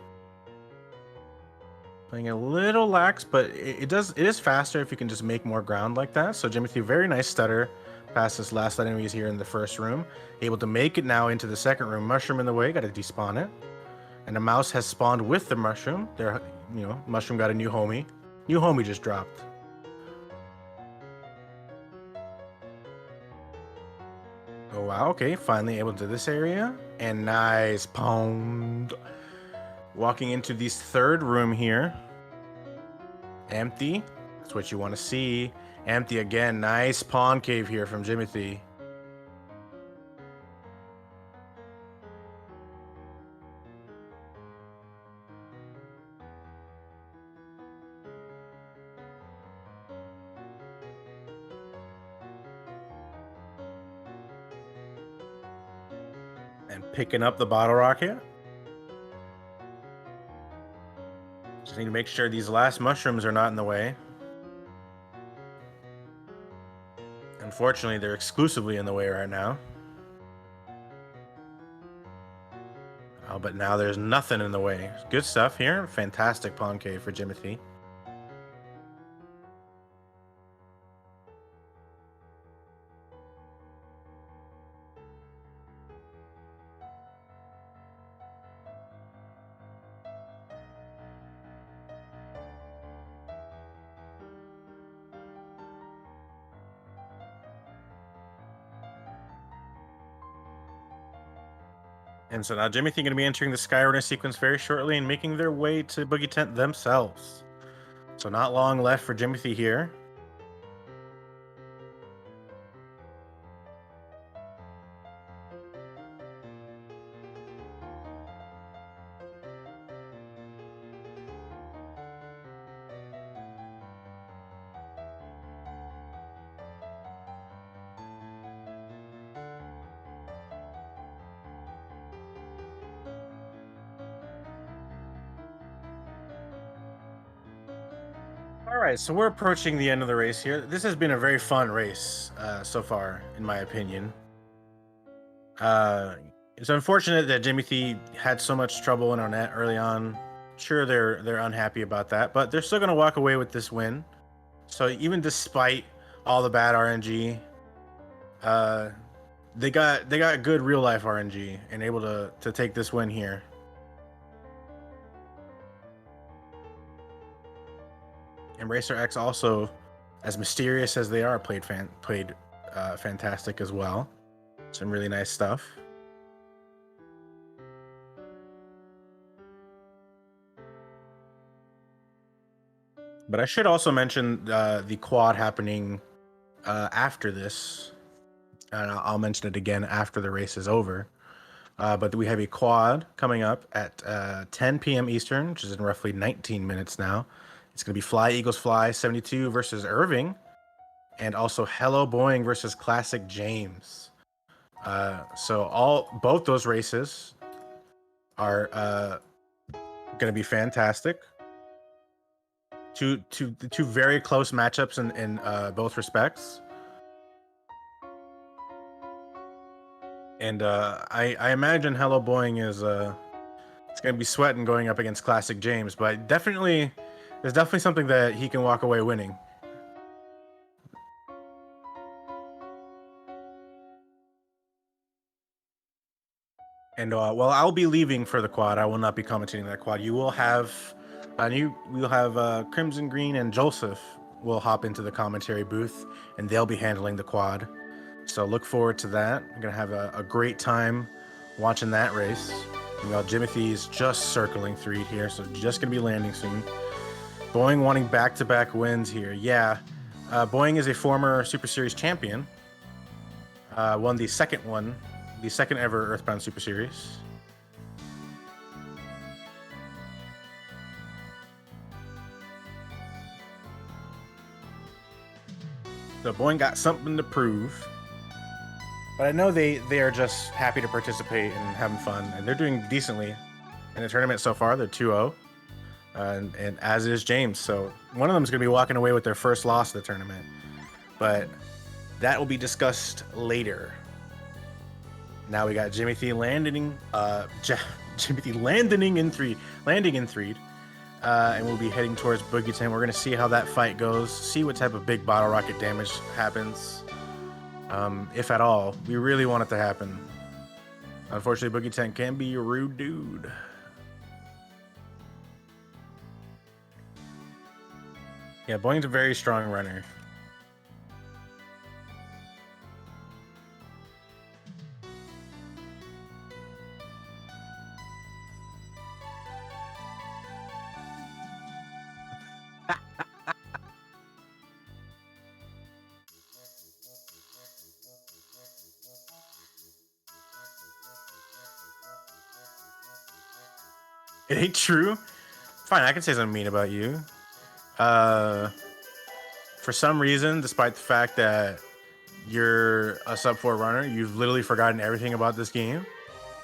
Playing a little lax, but it is faster if you can just make more ground like that. So Jimothy, very nice stutter past this last enemy here in the first room. Able to make it now into the second room. Mushroom in the way, gotta despawn it. And a mouse has spawned with the mushroom. There, you know, mushroom got a new homie. New homie just dropped. Oh wow, okay, finally able to this area. And nice pound. Walking into this third room here. Empty. That's what you want to see. Empty again. Nice Pawn Cave here from Jimothy. And picking up the bottle rocket. Just need to make sure these last mushrooms are not in the way. Unfortunately, they're exclusively in the way right now. Oh, but now there's nothing in the way. Good stuff here. Fantastic Pawn Cave for Jimothy. And so now Jimothy going to be entering the Skyrunner sequence very shortly and making their way to Boogie Tent themselves. So not long left for Jimothy here. All right, so we're approaching the end of the race here. This has been a very fun race so far, in my opinion. It's unfortunate that Jimothy had so much trouble in our net early on. Sure, they're unhappy about that, but they're still going to walk away with this win. So even despite all the bad RNG, they got good real life RNG and able to take this win here. And Racer X also, as mysterious as they are, played fantastic as well. Some really nice stuff. But I should also mention the quad happening after this, and I'll mention it again after the race is over. But we have a quad coming up at 10 p.m. Eastern, which is in roughly 19 minutes now. It's going to be Fly Eagles Fly 72 versus Irving, and also Hello Boeing versus Classic James. So both those races are going to be fantastic. Two very close matchups in both respects. And I imagine Hello Boeing is it's going to be sweating going up against Classic James, but there's definitely something that he can walk away winning. And while I'll be leaving for the quad, I will not be commentating that quad. We'll have Crimson Green and Joseph will hop into the commentary booth, and they'll be handling the quad. So look forward to that. I'm gonna have a great time watching that race. Jimothy is just circling 3 here, so just gonna be landing soon. Boeing wanting back-to-back wins here. Yeah, Boeing is a former Super Series champion. Won the second ever Earthbound Super Series. So Boeing got something to prove. But I know they are just happy to participate and having fun, and they're doing decently in the tournament so far. They're 2-0, and as is James. So one of them is going to be walking away with their first loss of the tournament, but that will be discussed later. Now we got Jimothy landing in three, and we'll be heading towards Boogey 10. We're going to see how that fight goes, see what type of big bottle rocket damage happens. If at all. We really want it to happen. Unfortunately, Boogey 10 can be a rude dude. Yeah, Boeing's a very strong runner. It ain't true. Fine, I can say something mean about you. For some reason, despite the fact that you're a sub 4 runner, you've literally forgotten everything about this game.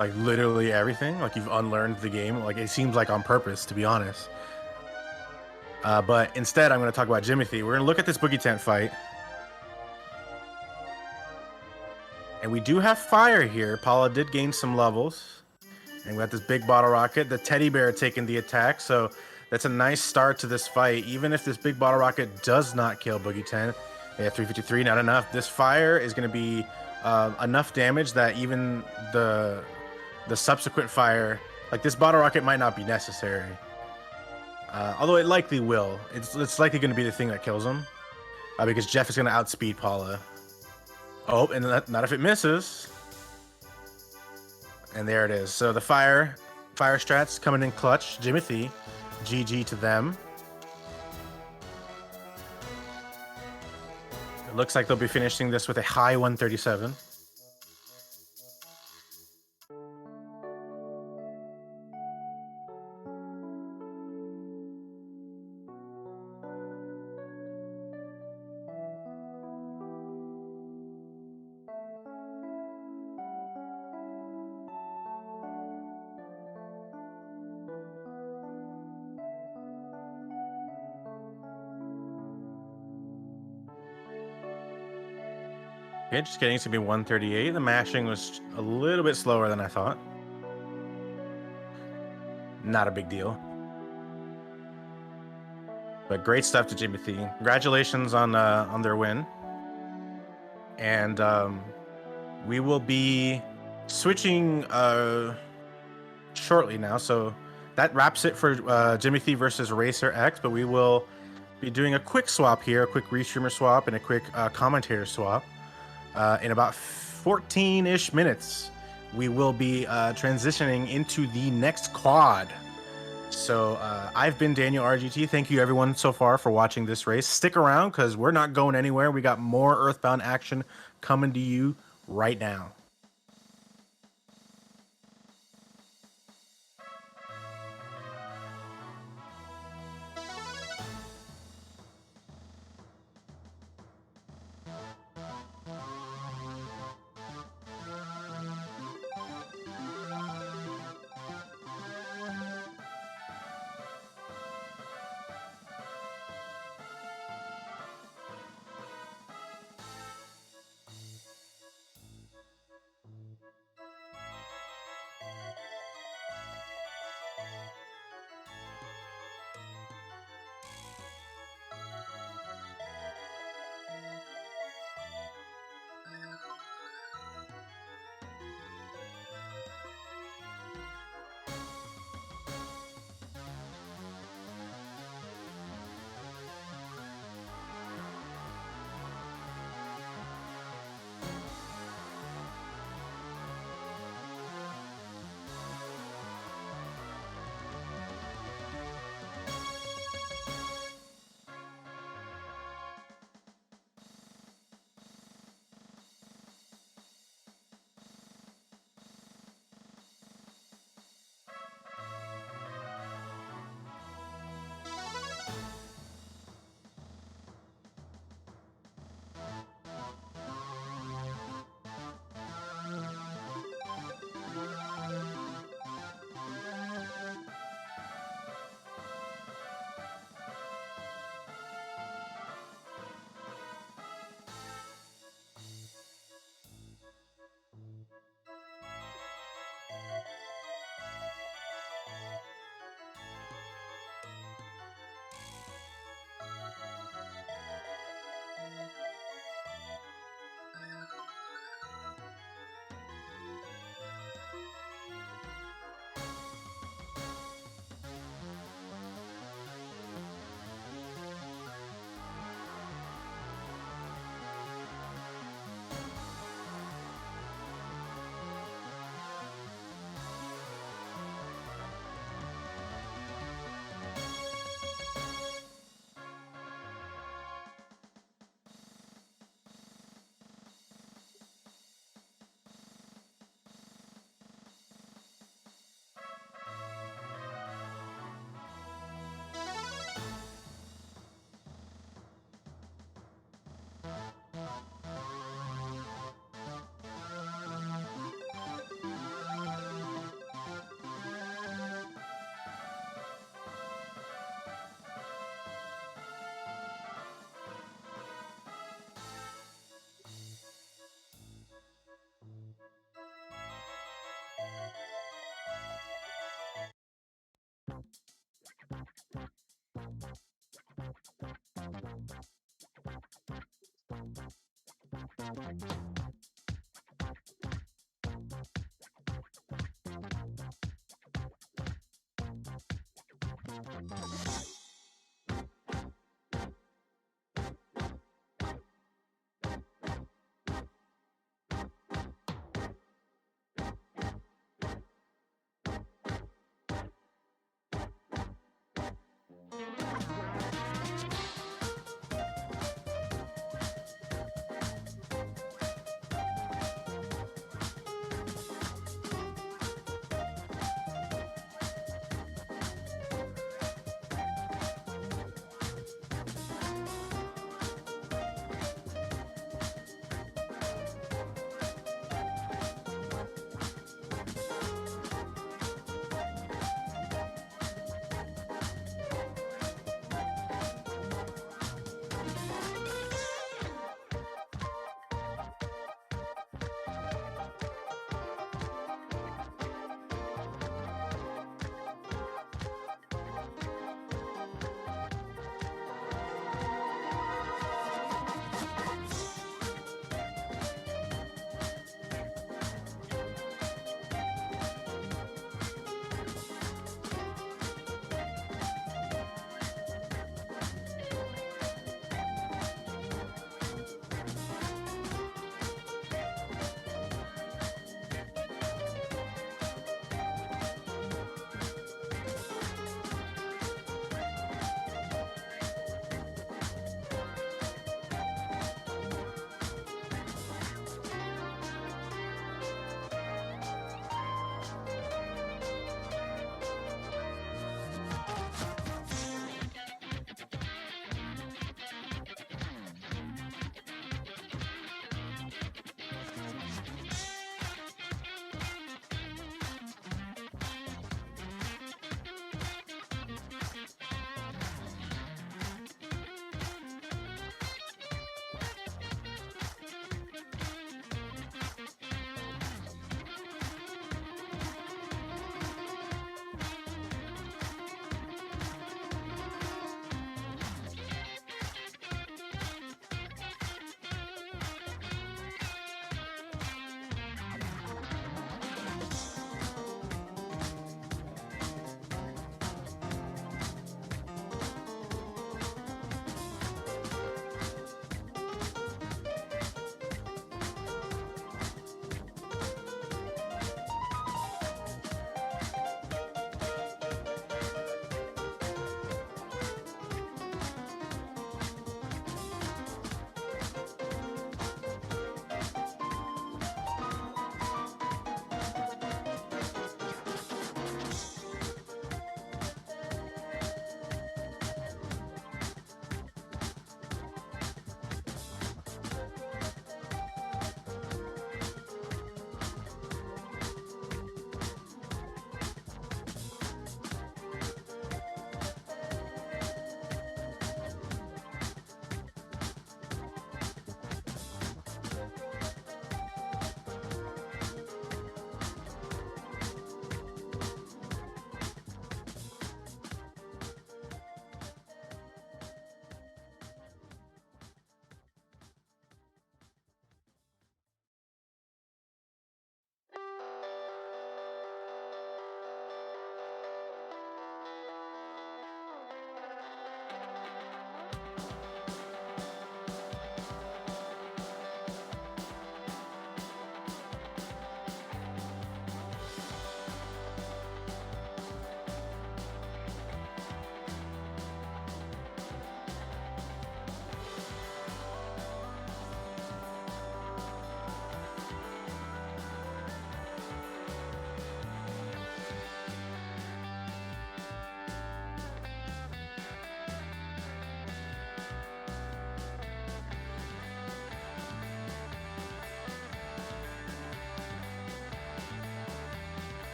Like literally everything. Like you've unlearned the game. Like it seems like on purpose, to be honest. But instead, I'm going to talk about Jimothy. We're going to look at this Boogey Tent fight. And we do have fire here. Paula did gain some levels. And we got this big bottle rocket. The teddy bear taking the attack. So that's a nice start to this fight. Even if this big bottle rocket does not kill Boogey 10. Yeah, 353, not enough. This fire is going to be enough damage that even the subsequent fire, like this bottle rocket might not be necessary. Although it likely will. It's likely going to be the thing that kills him. Because Jeff is going to outspeed Paula. Oh, and not if it misses. And there it is. So the fire strats coming in clutch. Jimothy, GG to them. It looks like they'll be finishing this with a high 137. Okay, just kidding. It's gonna be 138. The mashing was a little bit slower than I thought. Not a big deal. But great stuff to Jimothy. Congratulations on their win. And we will be switching shortly now. So that wraps it for Jimothy versus Racer X. But we will be doing a quick swap here, a quick restreamer swap, and a quick commentator swap. In about 14-ish minutes, we will be transitioning into the next quad. I've been Daniel RGT. Thank you everyone so far for watching this race. Stick around because we're not going anywhere. We got more Earthbound action coming to you right now.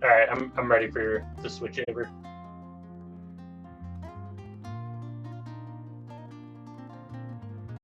All right, I'm ready for the switch over.